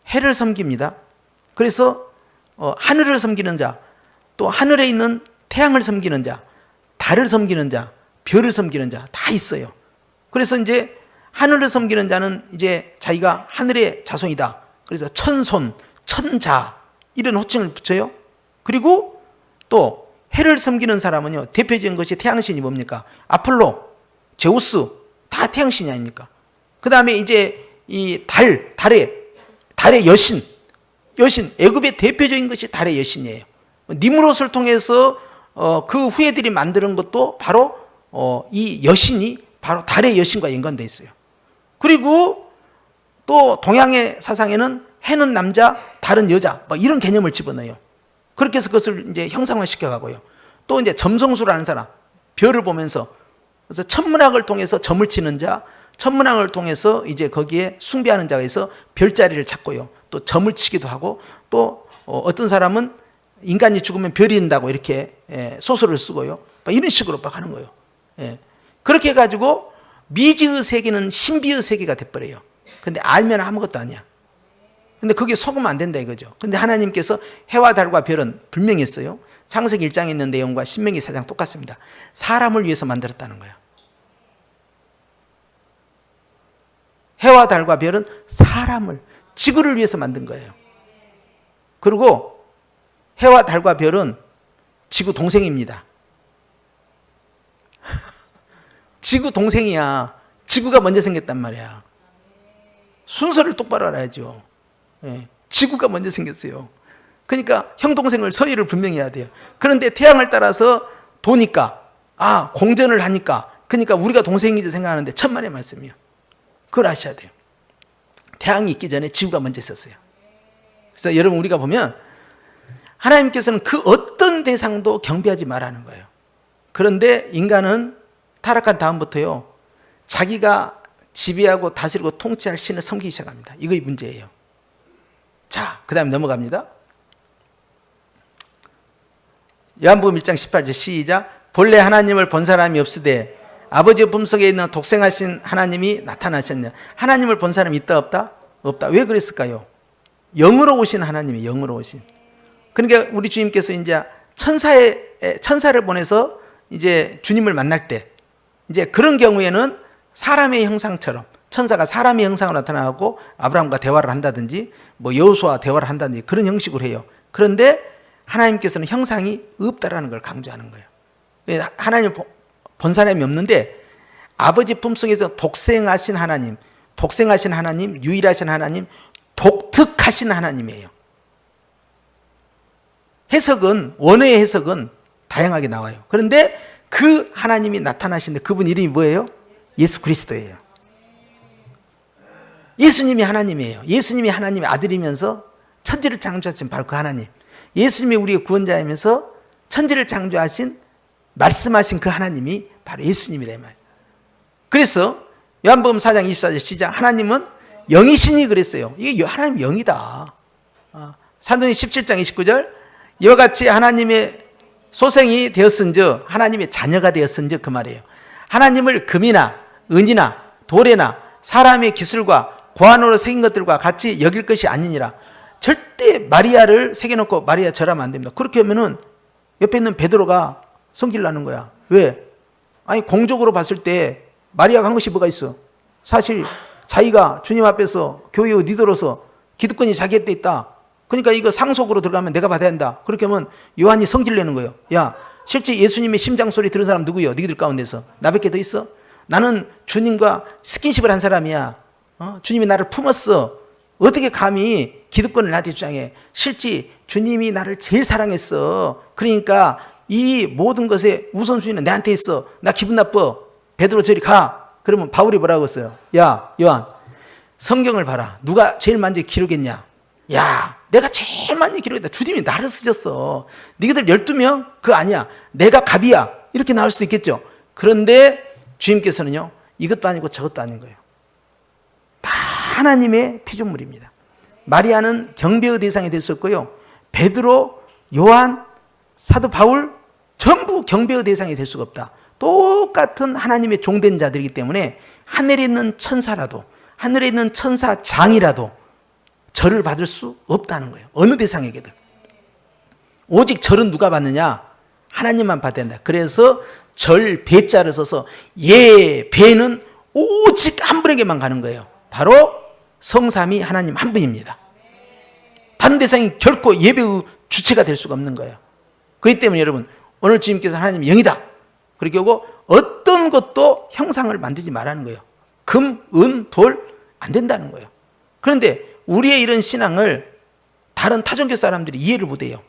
해를 섬깁니다. 그래서 하늘을 섬기는 자, 또 하늘에 있는 태양을 섬기는 자, 달을 섬기는 자, 별을 섬기는 자 다 있어요. 그래서 이제 하늘을 섬기는 자는 이제 자기가 하늘의 자손이다. 그래서 천손, 천자 이런 호칭을 붙여요. 그리고 또 해를 섬기는 사람은요, 대표적인 것이 태양신이 뭡니까? 아폴로, 제우스 다 태양신이 아닙니까? 그 다음에 이제 이 달의 여신, 애굽의 대표적인 것이 달의 여신이에요. 니무롯을 통해서 그 후예들이 만드는 것도 바로 이 여신이 바로 달의 여신과 연관되어 있어요. 그리고 또 동양의 사상에는 해는 남자, 달은 여자, 뭐 이런 개념을 집어넣어요. 그렇게 해서 그것을 이제 형상화 시켜가고요. 또 이제 점성술하는 사람, 별을 보면서, 그래서 천문학을 통해서 점을 치는 자, 천문학을 통해서 이제 거기에 숭배하는 자가 있어 별자리를 찾고요. 또 점을 치기도 하고, 또 어떤 사람은 인간이 죽으면 별이 된다고 이렇게 소설을 쓰고요. 이런 식으로 막 하는 거예요. 그렇게 해가지고 미지의 세계는 신비의 세계가 돼버려요. 근데 알면 아무것도 아니야. 근데 그게 속으면 안 된다 이거죠. 근데 하나님께서 해와 달과 별은 분명히 했어요. 창세기 1장에 있는 내용과 신명기 4장 똑같습니다. 사람을 위해서 만들었다는 거예요. 해와 달과 별은 사람을, 지구를 위해서 만든 거예요. 그리고 해와 달과 별은 지구 동생입니다. 지구 동생이야. 지구가 먼저 생겼단 말이야. 순서를 똑바로 알아야죠. 지구가 먼저 생겼어요. 그러니까 형 동생을 서열을 분명히 해야 돼요. 그런데 태양을 따라서 도니까, 공전을 하니까, 그러니까 우리가 동생이지 생각하는데 천만의 말씀이에요. 그걸 아셔야 돼요. 태양이 있기 전에 지구가 먼저 있었어요. 그래서 여러분, 우리가 보면 하나님께서는 그 어떤 대상도 경배하지 말라는 거예요. 그런데 인간은 타락한 다음부터요, 자기가 지배하고 다스리고 통치할 신을 섬기기 시작합니다. 이거 문제예요. 자, 그 다음에 넘어갑니다. 요한복음 1장 18절 시작. 본래 하나님을 본 사람이 없으되 아버지의 품속에 있는 독생하신 하나님이 나타나셨냐. 하나님을 본 사람이 있다 없다? 없다. 왜 그랬을까요? 영으로 오신 하나님이, 영으로 오신. 그러니까 우리 주님께서 이제 천사를 보내서 이제 주님을 만날 때 이제 그런 경우에는 사람의 형상처럼 천사가 사람의 형상으로 나타나고 아브라함과 대화를 한다든지 뭐 여호수아와 대화를 한다든지 그런 형식으로 해요. 그런데 하나님께서는 형상이 없다라는 걸 강조하는 거예요. 하나님 본 사람이 없는데 아버지 품속에서 독생하신 하나님, 유일하신 하나님, 독특하신 하나님이에요. 원어의 해석은 다양하게 나와요. 그런데 그 하나님이 나타나시는데 그분 이름이 뭐예요? 예수 그리스도예요. 예수님이 하나님이에요. 예수님이 하나님의 아들이면서 천지를 창조하신 바로 그 하나님. 예수님이 우리의 구원자이면서 천지를 창조하신 말씀하신 그 하나님이 바로 예수님이라 이 말이에요. 그래서 요한복음 4장 24절 시작. 하나님은 영이시니 그랬어요. 이게 하나님 영이다. 사도행 17장 29절 이와 같이 하나님의 소생이 되었은즉 하나님의 자녀가 되었은즉 그 말이에요. 하나님을 금이나 은이나 돌에나 사람의 기술과 고안으로 새긴 것들과 같이 여길 것이 아니니라. 절대 마리아를 새겨놓고 마리아 절하면 안 됩니다. 그렇게 하면은 옆에 있는 베드로가 성질 나는 거야. 왜? 아니 공적으로 봤을 때 마리아가 한 것이 뭐가 있어? 사실 자기가 주님 앞에서 교회의 리더로서 기득권이 자기한테 있다. 그러니까 이거 상속으로 들어가면 내가 받아야 한다. 그렇게 하면 요한이 성질 내는 거예요. 야, 실제 예수님의 심장 소리 들은 사람 누구예요? 너희들 가운데서 나밖에 더 있어? 나는 주님과 스킨십을 한 사람이야. 주님이 나를 품었어. 어떻게 감히 기득권을 나한테 주장해? 실제 주님이 나를 제일 사랑했어. 그러니까 이 모든 것의 우선순위는 내한테 있어. 나 기분 나빠. 베드로 저리 가. 그러면 바울이 뭐라고 했어요? 야, 요한, 성경을 봐라. 누가 제일 많이 기록했냐? 야, 내가 제일 많이 기록했다. 주님이 나를 쓰셨어. 너희들 12명? 그거 아니야. 내가 갑이야. 이렇게 나올 수 있겠죠. 그런데 주님께서는요, 이것도 아니고 저것도 아닌 거예요. 다 하나님의 피조물입니다. 마리아는 경배의 대상이 될 수 없고요. 베드로, 요한, 사도 바울 전부 경배의 대상이 될 수가 없다. 똑같은 하나님의 종된 자들이기 때문에 하늘에 있는 천사라도, 하늘에 있는 천사장이라도 절을 받을 수 없다는 거예요. 어느 대상에게든. 오직 절은 누가 받느냐? 하나님만 받아야 한다. 그래서 절 배자를 써서 배는 오직 한 분에게만 가는 거예요. 바로 성삼위 하나님 한 분입니다. 다른 대상이 결코 예배의 주체가 될 수가 없는 거예요. 그렇기 때문에 여러분, 오늘 주님께서 하나님 영이다. 그렇게 하고 어떤 것도 형상을 만들지 말라는 거예요. 금, 은, 돌 안 된다는 거예요. 그런데 우리의 이런 신앙을 다른 타종교 사람들이 이해를 못해요.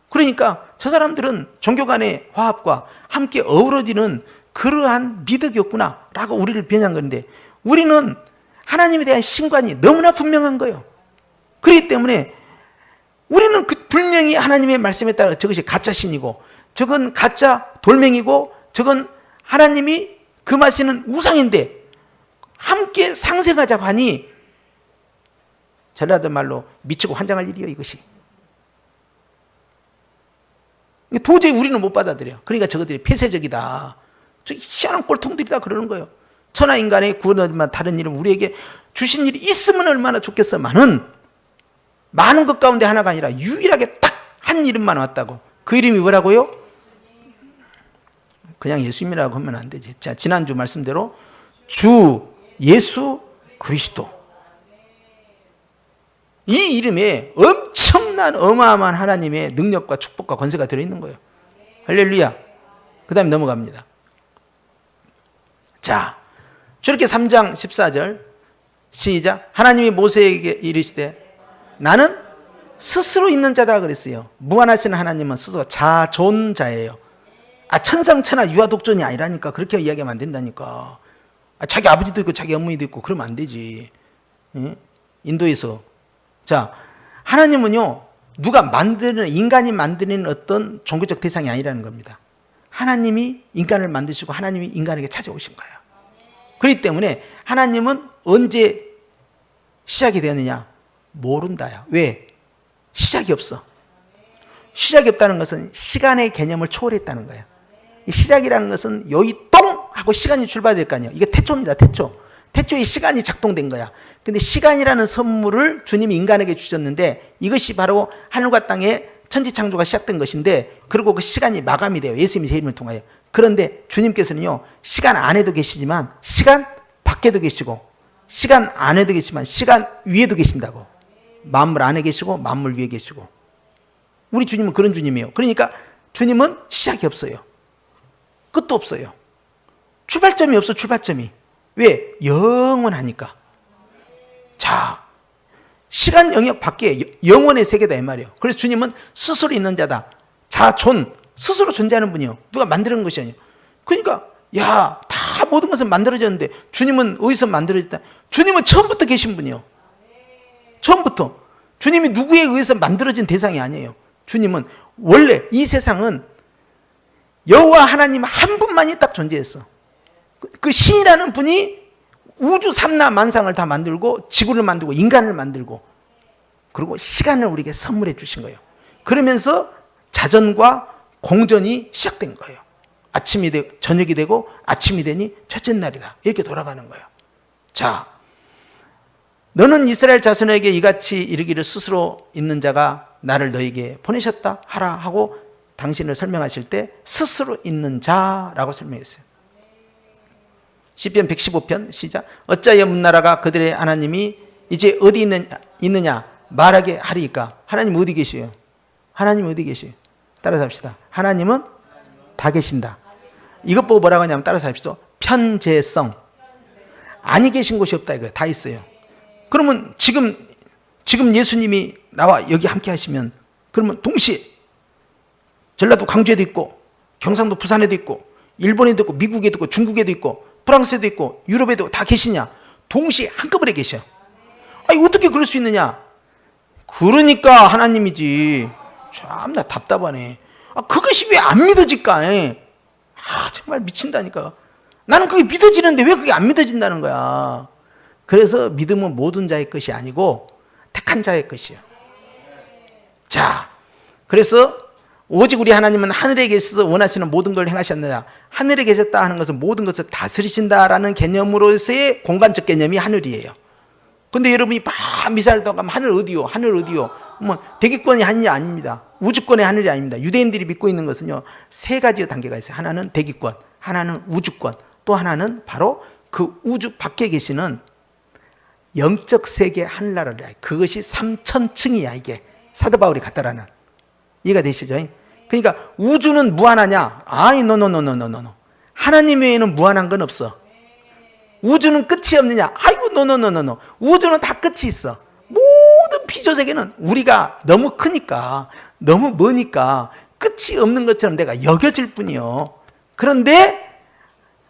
그러니까 저 사람들은 종교 간의 화합과 함께 어우러지는 그러한 미덕이 없구나 라고 우리를 변한 건데, 우리는 하나님에 대한 신관이 너무나 분명한 거예요. 그렇기 때문에 우리는 분명히 하나님의 말씀에 따라 저것이 가짜 신이고, 저건 가짜 돌멩이고, 저건 하나님이 금하시는 우상인데 함께 상생하자고 하니 전라도 말로 미치고 환장할 일이에요. 이것이 도저히 우리는 못 받아들여. 그러니까 저것들이 폐쇄적이다, 저 희한한 꼴통들이다 그러는 거예요. 천하인간의 구원만 다른 일은 우리에게 주신 일이 있으면 얼마나 좋겠어만은 많은 것 가운데 하나가 아니라 유일하게 딱 한 이름만 왔다고. 그 이름이 뭐라고요? 그냥 예수님이라고 하면 안 되지. 자, 지난주 말씀대로 주 예수 그리스도, 이 이름에 엄청난 어마어마한 하나님의 능력과 축복과 권세가 들어있는 거예요. 할렐루야. 그 다음에 넘어갑니다. 자, 출애굽기 3장 14절 시작. 하나님이 모세에게 이르시되 나는 스스로 있는 자다 그랬어요. 무한하신 하나님은 스스로 자존자예요. 천상천하 유아독존이 아니라니까. 그렇게 이야기하면 안 된다니까. 자기 아버지도 있고 자기 어머니도 있고 그러면 안 되지. 인도에서. 자, 하나님은요, 누가 만드는, 인간이 만드는 어떤 종교적 대상이 아니라는 겁니다. 하나님이 인간을 만드시고 하나님이 인간에게 찾아오신 거예요. 그렇기 때문에 하나님은 언제 시작이 되었느냐? 모른다요. 왜? 시작이 없어. 시작이 없다는 것은 시간의 개념을 초월했다는 거예요. 이 시작이라는 것은 여기 똥 하고 시간이 출발될 거 아니에요. 이게 태초입니다. 태초에 시간이 작동된 거야. 근데 시간이라는 선물을 주님이 인간에게 주셨는데 이것이 바로 하늘과 땅의 천지창조가 시작된 것인데, 그리고 그 시간이 마감이 돼요. 예수님의 재림을 통하여. 그런데 주님께서는요, 시간 안에도 계시지만 시간 밖에도 계시고, 시간 안에도 계시지만 시간 위에도 계신다고. 만물 안에 계시고 만물 위에 계시고. 우리 주님은 그런 주님이에요. 그러니까 주님은 시작이 없어요. 끝도 없어요. 출발점이 없어. 출발점이. 왜? 영원하니까. 자, 시간 영역 밖에 영원의 세계다 이 말이에요. 그래서 주님은 스스로 있는 자다. 자존, 스스로 존재하는 분이요. 누가 만드는 것이 아니에요. 그러니까 야, 다 모든 것은 만들어졌는데 주님은 어디서 만들어졌다? 주님은 처음부터 계신 분이요. 처음부터. 주님이 누구에 의해서 만들어진 대상이 아니에요. 주님은 원래 이 세상은 여호와 하나님 한 분만이 딱 존재했어. 그 신이라는 분이 우주 삼라 만상을 다 만들고 지구를 만들고 인간을 만들고 그리고 시간을 우리에게 선물해 주신 거예요. 그러면서 자전과 공전이 시작된 거예요. 아침이 되고 저녁이 되고 아침이 되니 첫째 날이다. 이렇게 돌아가는 거예요. 자, 너는 이스라엘 자손에게 이같이 이르기를 스스로 있는 자가 나를 너에게 보내셨다 하라 하고 당신을 설명하실 때 스스로 있는 자라고 설명했어요. 시편 115편 시작. 어찌하여 문나라가 그들의 하나님이 이제 어디 있느냐 말하게 하리이까. 하나님 어디 계셔요? 하나님 어디 계셔요? 따라서 합시다. 하나님은 다 계신다. 이것 보고 뭐라고 하냐면 따라서 합시다. 편재성. 아니 계신 곳이 없다 이거예요. 다 있어요. 그러면 지금 예수님이 나와 여기 함께 하시면 그러면 동시에 전라도 광주에도 있고 경상도 부산에도 있고 일본에도 있고 미국에도 있고 중국에도 있고 프랑스에도 있고 유럽에도 다 계시냐? 동시에 한꺼번에 계셔. 아니 어떻게 그럴 수 있느냐? 그러니까 하나님이지. 참나 답답하네. 그것이 왜 안 믿어질까? 정말 미친다니까. 나는 그게 믿어지는데 왜 그게 안 믿어진다는 거야. 그래서 믿음은 모든 자의 것이 아니고 택한 자의 것이에요. 자, 그래서 오직 우리 하나님은 하늘에 계셔서 원하시는 모든 걸 행하셨느냐. 하늘에 계셨다 하는 것은 모든 것을 다스리신다라는 개념으로서의 공간적 개념이 하늘이에요. 근데 여러분이 막 미사일도 가면 하늘 어디요? 하늘 어디요? 뭐 대기권이 하늘이 아닙니다. 우주권의 하늘이 아닙니다. 유대인들이 믿고 있는 것은요, 세 가지 단계가 있어요. 하나는 대기권, 하나는 우주권, 또 하나는 바로 그 우주 밖에 계시는 영적 세계 하늘나라를. 그것이 3000층이야 이게. 사도 바울이 갔다라는. 이해가 되시죠? 그러니까 우주는 무한하냐? 아니, 노노노노노노. 하나님 외에는 무한한 건 없어. 우주는 끝이 없느냐? 아이고, 노노노노노. 우주는 다 끝이 있어. 모든 피조 세계는 우리가 너무 크니까, 너무 머니까 끝이 없는 것처럼 내가 여겨질 뿐이요. 그런데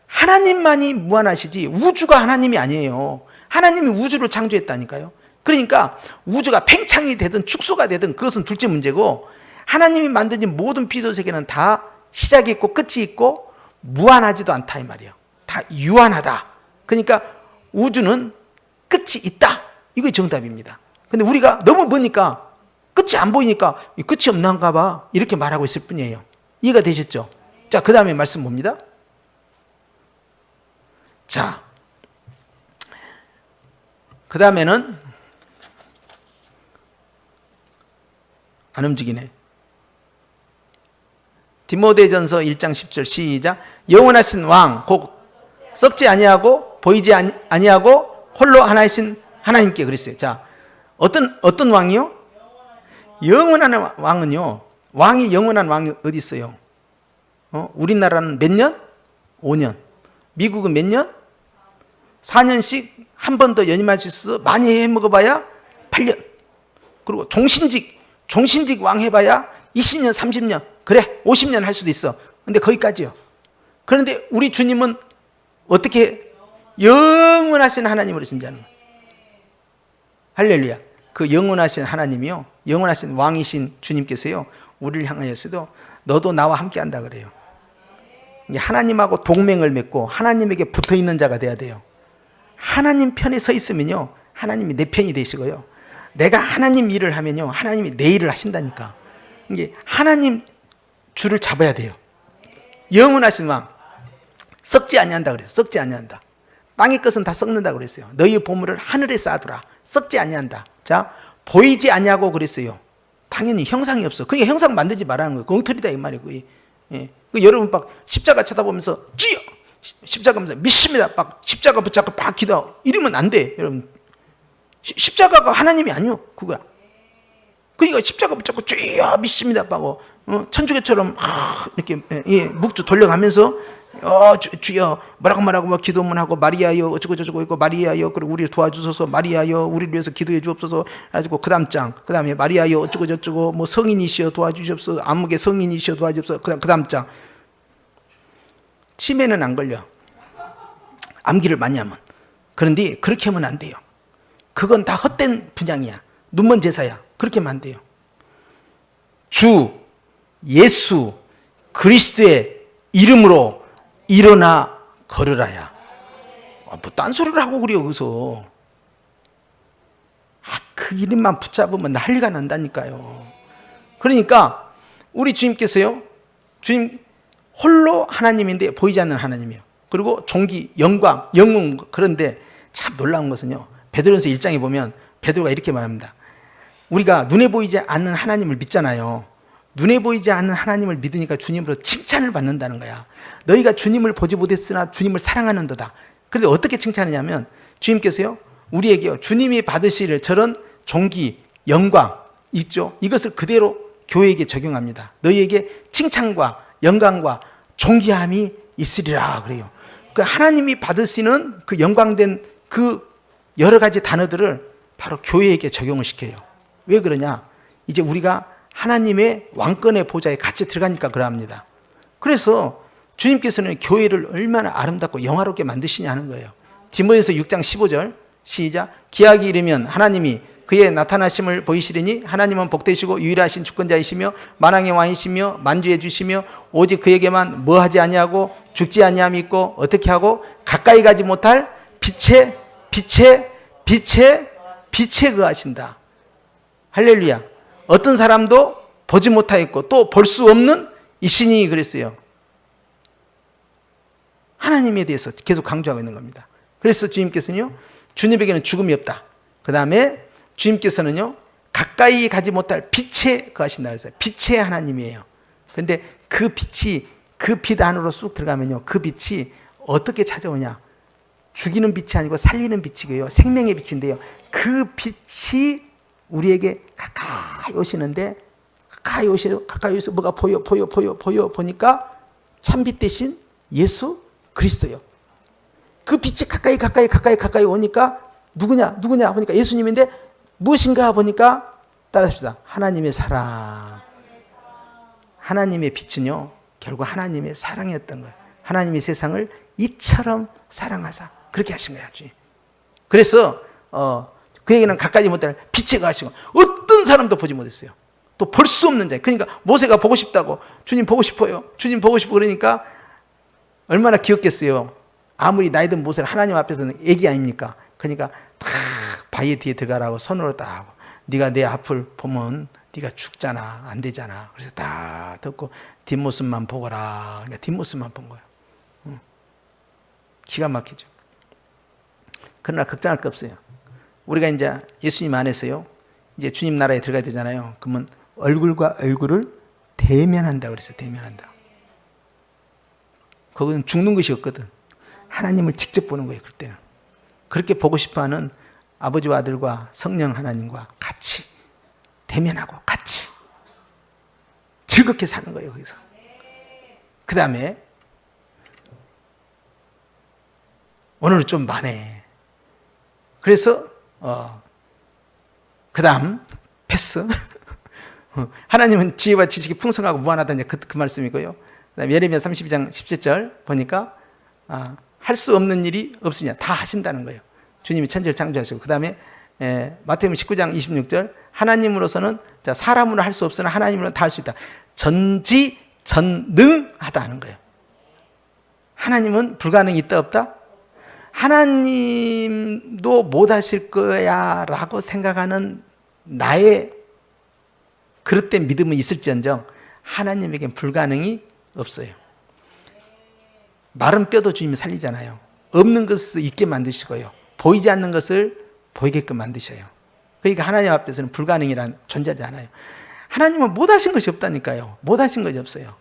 하나님만이 무한하시지 우주가 하나님이 아니에요. 하나님이 우주를 창조했다니까요. 그러니까 우주가 팽창이 되든 축소가 되든 그것은 둘째 문제고, 하나님이 만드신 모든 피조 세계는 다 시작이 있고 끝이 있고 무한하지도 않다 이 말이에요. 다 유한하다. 그러니까 우주는 끝이 있다. 이게 정답입니다. 근데 우리가 너무 머니까 끝이 안 보이니까 끝이 없는가 봐 이렇게 말하고 있을 뿐이에요. 이해가 되셨죠? 자, 그 다음에 말씀 봅니다. 자, 그 다음에는 안 움직이네. 디모데전서 1장 10절 시작. 영원하신 왕 곧 썩지 아니하고 보이지 아니하고 홀로 하나이신 하나님께 그랬어요. 자, 어떤 왕이요? 영원한 왕은요. 왕이 영원한 왕이 어디 있어요? 우리나라는 몇 년? 5년. 미국은 몇 년? 4년씩 한 번 더 연임하실 수 많이 해 먹어봐야 8년. 그리고 종신직 왕 해봐야 20년, 30년. 그래, 50년 할 수도 있어. 근데 거기까지요. 그런데 우리 주님은 어떻게 영원하신 하나님으로 존재하는 거예요. 할렐루야. 그 영원하신 하나님이요, 영원하신 왕이신 주님께서요, 우리를 향하여서도 너도 나와 함께 한다 그래요. 하나님하고 동맹을 맺고 하나님에게 붙어 있는 자가 돼야 돼요. 하나님 편에 서 있으면요, 하나님이 내 편이 되시고요. 내가 하나님 일을 하면요, 하나님이 내 일을 하신다니까. 이게 하나님 줄을 잡아야 돼요. 영원하신 왕, 썩지 아니한다 그랬어요. 썩지 아니한다. 땅의 것은 다 썩는다 그랬어요. 너희의 보물을 하늘에 쌓아두라. 썩지 아니한다. 자, 보이지 아니하고 그랬어요. 당연히 형상이 없어. 그러니까 형상 만들지 말라는 거예요. 그 엉터리다 이 말이에요. 예. 그 여러분 막 십자가 쳐다보면서 주여 십자가 믿습니다. 막 십자가 붙잡고 막 기도하고 이러면 안 돼. 여러분 십자가가 하나님이 아니요 그거야. 그러니까 십자가 붙잡고 주여 믿습니다. 하고 천주교처럼 이렇게 묵주 돌려가면서 주여 뭐라고 막 기도문 하고 마리아여 어쩌고 저쩌고 있고 마리아여 그리고 우리 도와주소서 마리아여 우리를 위해서 기도해 주옵소서 가지고 그다음에 마리아여 어쩌고 저쩌고 뭐 성인이시여 도와주시옵소서 암흑의 성인이시여 도와주옵소서 그다음 장 치매는 안 걸려. 암기를 많이 하면. 그런데 그렇게 하면 안 돼요. 그건 다 헛된 분양이야. 눈먼 제사야. 그렇게 하면 안 돼요. 주 예수 그리스도의 이름으로 일어나 걸으라야. 뭐 딴소리를 하고 그래요 거기서. 그 이름만 붙잡으면 난리가 난다니까요. 그러니까 우리 주님께서요, 주님 홀로 하나님인데 보이지 않는 하나님이에요. 그리고 존귀, 영광, 영웅. 그런데 참 놀라운 것은요, 베드로전서 1장에 보면 베드로가 이렇게 말합니다. 우리가 눈에 보이지 않는 하나님을 믿잖아요. 눈에 보이지 않는 하나님을 믿으니까 주님으로 칭찬을 받는다는 거야. 너희가 주님을 보지 못했으나 주님을 사랑하는도다. 그런데 어떻게 칭찬하냐면 주님께서요, 우리에게 주님이 받으실 저런 존귀, 영광 있죠. 이것을 그대로 교회에게 적용합니다. 너희에게 칭찬과 영광과 존귀함이 있으리라 그래요. 그 하나님이 받으시는 그 영광된 그 여러 가지 단어들을 바로 교회에게 적용을 시켜요. 왜 그러냐? 이제 우리가 하나님의 왕권의 보좌에 같이 들어가니까 그러합니다. 그래서 주님께서는 교회를 얼마나 아름답고 영화롭게 만드시냐 하는 거예요. 디모데전서 6장 15절 시작. 기약이 이르면 하나님이 그의 나타나심을 보이시리니 하나님은 복되시고 유일하신 주권자이시며 만왕의 왕이시며 만주해 주시며 오직 그에게만 뭐하지 아니하고 죽지 아니함이 있고 어떻게 하고 가까이 가지 못할 빛에 거하신다. 할렐루야. 어떤 사람도 보지 못하였고 또 볼 수 없는 이신이 그랬어요. 하나님에 대해서 계속 강조하고 있는 겁니다. 그래서 주님께서는요, 주님에게는 죽음이 없다. 그 다음에 주님께서는요, 가까이 가지 못할 빛에 거하신다 그랬어요. 빛의 하나님이에요. 그런데 그 빛이 그 빛 안으로 쑥 들어가면요, 그 빛이 어떻게 찾아오냐? 죽이는 빛이 아니고 살리는 빛이고요, 생명의 빛인데요, 그 빛이 우리에게 가까이 오시는데 가까이 오셔서 뭐가 보니까 참빛 대신 예수 그리스도요. 그 빛이 가까이 오니까 누구냐 보니까 예수님인데 무엇인가 보니까 따라합시다. 하나님의 사랑. 하나님의 빛은요, 결국 하나님의 사랑이었던 거예요. 하나님이 세상을 이처럼 사랑하사 그렇게 하신 거야. 그래서 그에게는 가까이 못할 빛에 거하시고 어떤 사람도 보지 못했어요. 또 볼 수 없는 자. 그러니까 모세가 보고 싶다고, 주님 보고 싶어요, 주님 보고 싶어 그러니까 얼마나 귀엽겠어요. 아무리 나이 든 모세를 하나님 앞에서는 애기 아닙니까? 그러니까 딱 바위 뒤에 들어가라고 손으로 딱, 네가 내 앞을 보면 네가 죽잖아, 안 되잖아. 그래서 딱 듣고 뒷모습만 보거라. 그러니까 뒷모습만 본 거예요. 기가 막히죠. 그러나 걱정할 거 없어요. 우리가 이제 예수님 안에서요, 이제 주님 나라에 들어가야 되잖아요. 그러면 얼굴과 얼굴을 대면한다고 그랬어요. 대면한다. 거기는 죽는 것이 없거든. 하나님을 직접 보는 거예요. 그때는. 그렇게 보고 싶어하는 아버지와 아들과 성령 하나님과 같이 대면하고 같이 즐겁게 사는 거예요. 거기서. 그 다음에 오늘은 좀 많네. 그래서 그 다음 패스. 하나님은 지혜와 지식이 풍성하고 무한하다. 그 말씀이고요. 그다음에 예레미야 32장 17절 보니까 할 수 없는 일이 없으냐, 다 하신다는 거예요. 주님이 천지를 창조하시고. 그 다음에 마태복음 19장 26절 하나님으로서는 사람으로 할 수 없으나 하나님으로는 다 할 수 있다. 전지전능하다 하는 거예요. 하나님은 불가능이 있다 없다? 하나님도 못 하실 거야 라고 생각하는 나의 그릇된 믿음은 있을지언정 하나님에겐 불가능이 없어요. 마른 뼈도 주님이 살리잖아요. 없는 것을 있게 만드시고요, 보이지 않는 것을 보이게끔 만드셔요. 그러니까 하나님 앞에서는 불가능이란 존재하지 않아요. 하나님은 못하신 것이 없다니까요. 못하신 것이 없어요.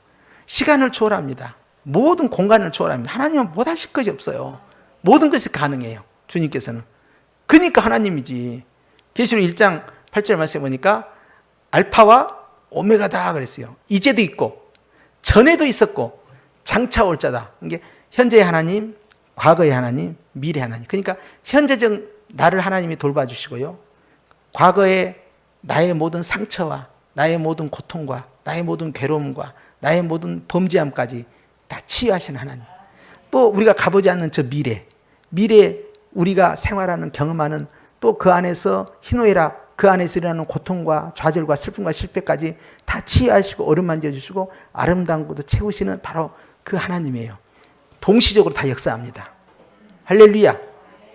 시간을 초월합니다. 모든 공간을 초월합니다. 하나님은 못하실 것이 없어요. 모든 것이 가능해요. 주님께서는. 그러니까 하나님이지. 계시록 1장 8절 말씀해 보니까 알파와 오메가다 그랬어요. 이제도 있고 전에도 있었고 장차 올 자다. 이게 현재의 하나님, 과거의 하나님, 미래의 하나님. 그러니까 현재적 나를 하나님이 돌봐주시고요. 과거의 나의 모든 상처와 나의 모든 고통과 나의 모든 괴로움과 나의 모든 범죄함까지 다 치유하시는 하나님. 또 우리가 가보지 않는 저 미래 우리가 생활하는 경험하는 또 그 안에서 희노애락 그 안에서 일어나는 고통과 좌절과 슬픔과 실패까지 다 치유하시고 어루만져 주시고 아름다운 것도 채우시는 바로 그 하나님이에요. 동시적으로 다 역사합니다. 할렐루야.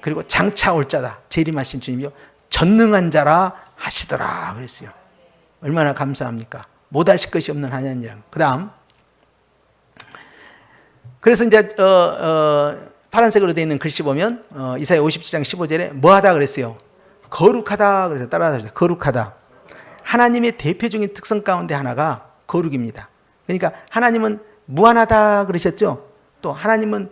그리고 장차 올 자다. 재림하신 주님이요. 전능한 자라 하시더라 그랬어요. 얼마나 감사합니까? 못하실 것이 없는 하나님이랑. 그 다음 그래서 이제 파란색으로 되어 있는 글씨 보면 이사야 57장 15절에 뭐하다 그랬어요? 거룩하다 그래서 따라하자. 거룩하다. 하나님의 대표적인 특성 가운데 하나가 거룩입니다. 그러니까 하나님은 무한하다 그러셨죠. 또 하나님은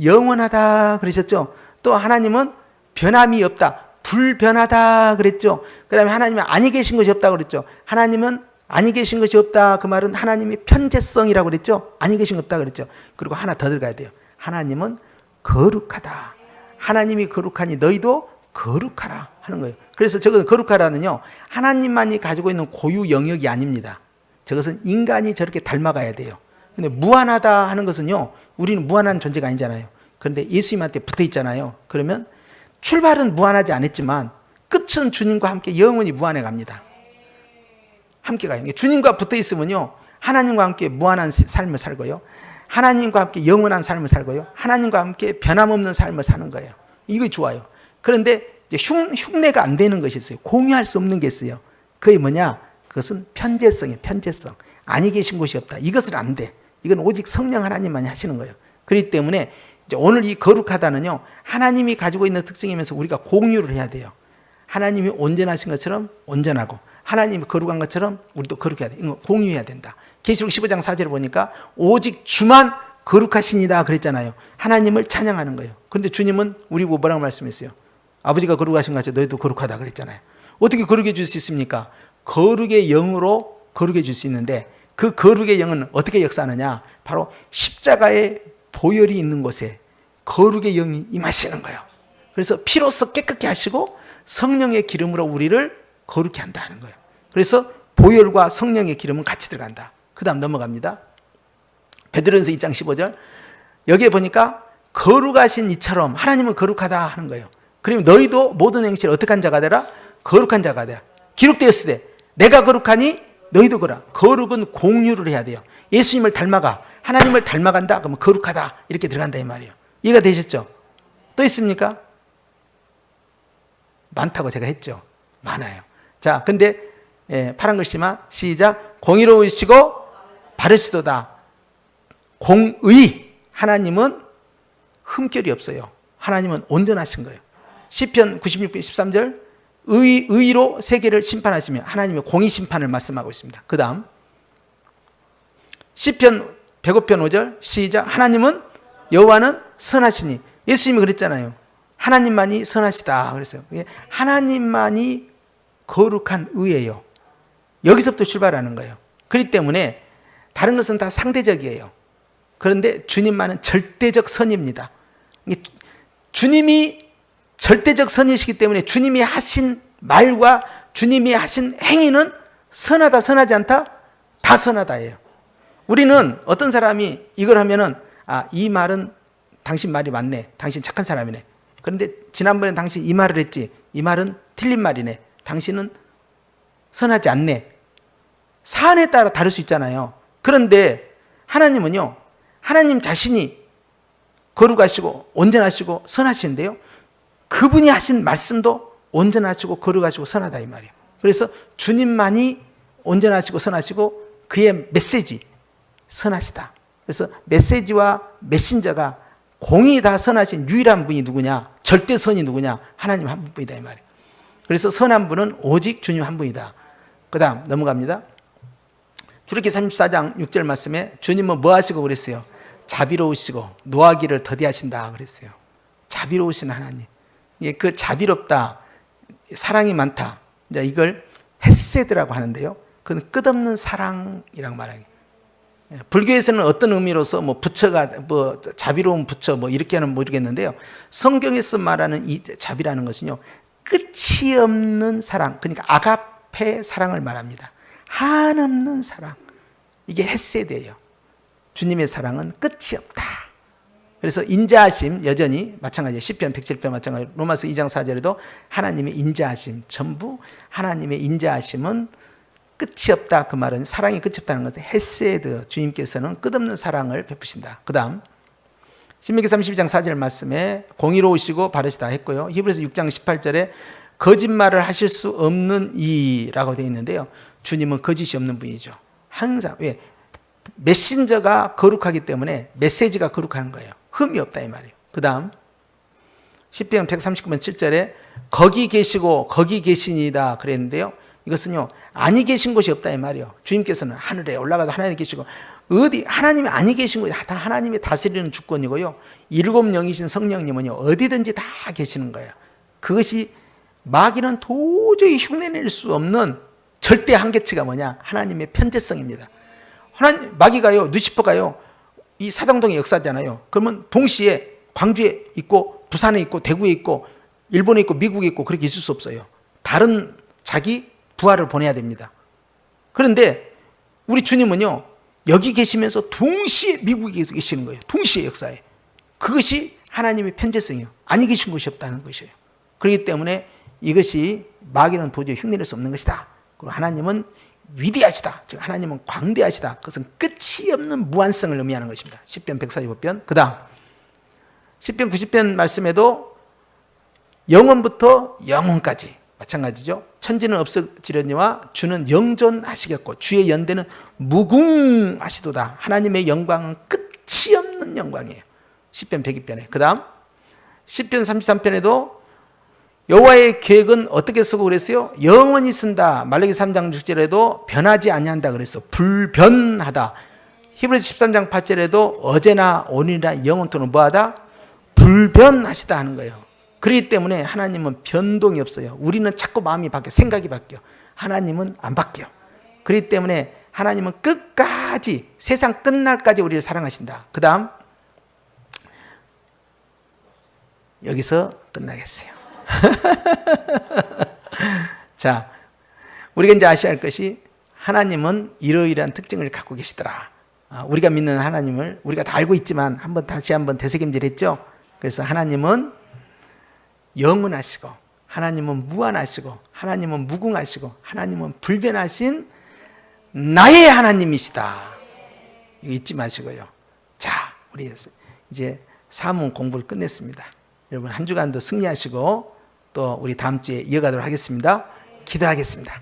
영원하다 그러셨죠. 또 하나님은 변함이 없다. 불변하다 그랬죠. 그 다음에 하나님은 아니 계신 것이 없다 그랬죠. 하나님은 아니 계신 것이 없다. 그 말은 하나님의 편재성이라고 그랬죠. 아니 계신 것 없다 그랬죠. 그리고 하나 더 들어가야 돼요. 하나님은 거룩하다. 하나님이 거룩하니 너희도 거룩하라 하는 거예요. 그래서 저것은 거룩하라는요, 하나님만이 가지고 있는 고유 영역이 아닙니다. 저것은 인간이 저렇게 닮아가야 돼요. 근데 무한하다 하는 것은요, 우리는 무한한 존재가 아니잖아요. 그런데 예수님한테 붙어 있잖아요. 그러면 출발은 무한하지 않았지만 끝은 주님과 함께 영원히 무한해 갑니다. 함께 가요. 주님과 붙어 있으면요, 하나님과 함께 무한한 삶을 살고요, 하나님과 함께 영원한 삶을 살고요, 하나님과 함께 변함없는 삶을 사는 거예요. 이거 좋아요. 그런데 이제 흉내가 안 되는 것이 있어요. 공유할 수 없는 게 있어요. 그게 뭐냐? 그것은 편재성이에요. 편재성. 아니 계신 곳이 없다. 이것은 안 돼. 이건 오직 성령 하나님만이 하시는 거예요. 그렇기 때문에 이제 오늘 이 거룩하다는요, 하나님이 가지고 있는 특성이면서 우리가 공유를 해야 돼요. 하나님이 온전하신 것처럼 온전하고 하나님이 거룩한 것처럼 우리도 거룩해야 돼. 이거 공유해야 된다. 계시록 15장 4절을 보니까 오직 주만 거룩하시니다 그랬잖아요. 하나님을 찬양하는 거예요. 그런데 주님은 우리 보고 뭐라고 말씀했어요? 아버지가 거룩하신 것 같이 너희도 거룩하다 그랬잖아요. 어떻게 거룩해 줄 수 있습니까? 거룩의 영으로 거룩해 줄 수 있는데 그 거룩의 영은 어떻게 역사하느냐? 바로 십자가의 보혈이 있는 곳에 거룩의 영이 임하시는 거예요. 그래서 피로써 깨끗게 하시고 성령의 기름으로 우리를 거룩히 한다 하는 거예요. 그래서 보혈과 성령의 기름은 같이 들어간다. 그 다음 넘어갑니다. 베드로전서 2장 15절 여기에 보니까 거룩하신 이처럼 하나님은 거룩하다 하는 거예요. 그러면 너희도 모든 행실에 어떻게 한 자가 되라? 거룩한 자가 되라. 기록되었을 때 내가 거룩하니 너희도 그라. 거룩은 공유를 해야 돼요. 예수님을 닮아가, 하나님을 닮아간다 그러면 거룩하다 이렇게 들어간다 이 말이에요. 이해가 되셨죠? 또 있습니까? 많다고 제가 했죠. 많아요. 자, 근데 파란 글씨만 시작. 공의로우시고 바르시도다. 공의. 하나님은 흠결이 없어요. 하나님은 온전하신 거예요. 시편 96편 13절 의로 세계를 심판하시며 하나님의 공의 심판을 말씀하고 있습니다. 그 다음 시편 105편 5절 시작. 하나님은 여호와는 선하시니. 예수님이 그랬잖아요. 하나님만이 선하시다 그랬어요. 하나님만이 거룩한 의예요. 여기서부터 출발하는 거예요. 그렇기 때문에 다른 것은 다 상대적이에요. 그런데 주님만은 절대적 선입니다. 주님이 절대적 선이시기 때문에 주님이 하신 말과 주님이 하신 행위는 선하다 선하지 않다? 다 선하다예요. 우리는 어떤 사람이 이걸 하면은 이 말은 당신 말이 맞네. 당신 착한 사람이네. 그런데 지난번에 당신 이 말을 했지. 이 말은 틀린 말이네. 당신은 선하지 않네. 사안에 따라 다를 수 있잖아요. 그런데 하나님은요, 하나님 자신이 거룩하시고 온전하시고 선하신데요, 그분이 하신 말씀도 온전하시고 거룩하시고 선하다 이 말이에요. 그래서 주님만이 온전하시고 선하시고 그의 메시지 선하시다. 그래서 메시지와 메신저가 공이 다 선하신 유일한 분이 누구냐? 절대 선이 누구냐? 하나님 한 분이다 이 말이에요. 그래서 선한 분은 오직 주님 한 분이다. 그 다음 넘어갑니다. 출애굽기 34장 6절 말씀에 주님은 뭐 하시고 그랬어요? 자비로우시고 노하기를 더디하신다 그랬어요. 자비로우신 하나님. 그 자비롭다, 사랑이 많다, 이제 이걸 헤세드라고 하는데요. 그건 끝없는 사랑이란 말이에요. 불교에서는 어떤 의미로서 뭐 부처가 뭐 자비로운 부처 뭐 이렇게는 모르겠는데요. 성경에서 말하는 이 자비라는 것은요, 끝이 없는 사랑, 그러니까 아가페 사랑을 말합니다. 한없는 사랑. 이게 헤세드예요. 주님의 사랑은 끝이 없다. 그래서 인자하심 여전히 마찬가지예요. 시편 107편 마찬가지로 로마서 2장 4절에도 하나님의 인자하심, 전부 하나님의 인자하심은 끝이 없다. 그 말은 사랑이 끝이 없다는 것은 헤세드, 주님께서는 끝없는 사랑을 베푸신다. 그 다음 신명기 32장 4절 말씀에 공의로우시고 바르시다 했고요. 히브리서 6장 18절에 거짓말을 하실 수 없는 이라고 되어 있는데요. 주님은 거짓이 없는 분이죠. 항상. 왜? 메신저가 거룩하기 때문에 메시지가 거룩한 거예요. 흠이 없다 이 말이에요. 그 다음 시편 139편 7절에 거기 계시고 거기 계시니다 그랬는데요. 이것은요, 아니 계신 곳이 없다 이 말이에요. 주님께서는 하늘에 올라가도 하나님 계시고, 어디 하나님이 아니 계신 곳이 다 하나님이 다스리는 주권이고요. 일곱 영이신 성령님은요, 어디든지 다 계시는 거예요. 그것이 마귀는 도저히 흉내낼 수 없는 절대 한계치가 뭐냐? 하나님의 편재성입니다. 마귀가요, 누시퍼가요, 이 사당동의 역사잖아요. 그러면 동시에 광주에 있고 부산에 있고 대구에 있고 일본에 있고 미국에 있고 그렇게 있을 수 없어요. 다른 자기 부하를 보내야 됩니다. 그런데 우리 주님은요, 여기 계시면서 동시에 미국에 계시는 거예요. 동시에 역사에. 그것이 하나님의 편재성이에요. 아니 계신 곳이 없다는 것이에요. 그렇기 때문에 이것이 마귀는 도저히 흉내낼 수 없는 것이다. 그리고 하나님은 위대하시다. 즉 하나님은 광대하시다. 그것은 끝이 없는 무한성을 의미하는 것입니다. 시편 145편. 그 다음 시편 90편 말씀에도 영원부터 영원까지 마찬가지죠. 천지는 없어지려니와 주는 영존하시겠고 주의 연대는 무궁하시도다. 하나님의 영광은 끝이 없는 영광이에요. 시편 102편에. 그 다음 시편 33편에도 여호와의 계획은 어떻게 쓰고 그랬어요? 영원히 쓴다. 말라기 3장 6절에도 변하지 아니한다 그랬어. 불변하다. 히브리서 13장 8절에도 어제나 오늘이나 영원토록 뭐하다? 불변하시다 하는 거예요. 그렇기 때문에 하나님은 변동이 없어요. 우리는 자꾸 마음이 바뀌어, 생각이 바뀌어. 하나님은 안 바뀌어. 그렇기 때문에 하나님은 끝까지, 세상 끝날까지 우리를 사랑하신다. 그 다음 여기서 끝나겠어요. 자, 우리가 이제 아셔야 할 것이 하나님은 이러이러한 특징을 갖고 계시더라. 우리가 믿는 하나님을 우리가 다 알고 있지만 다시 한번 되새김질했죠. 그래서 하나님은 영원하시고, 하나님은 무한하시고, 하나님은 무궁하시고, 하나님은 불변하신 나의 하나님이시다. 이거 잊지 마시고요. 자, 우리 이제 사문 공부를 끝냈습니다. 여러분 한 주간도 승리하시고 또 우리 다음 주에 이어가도록 하겠습니다. 기도하겠습니다.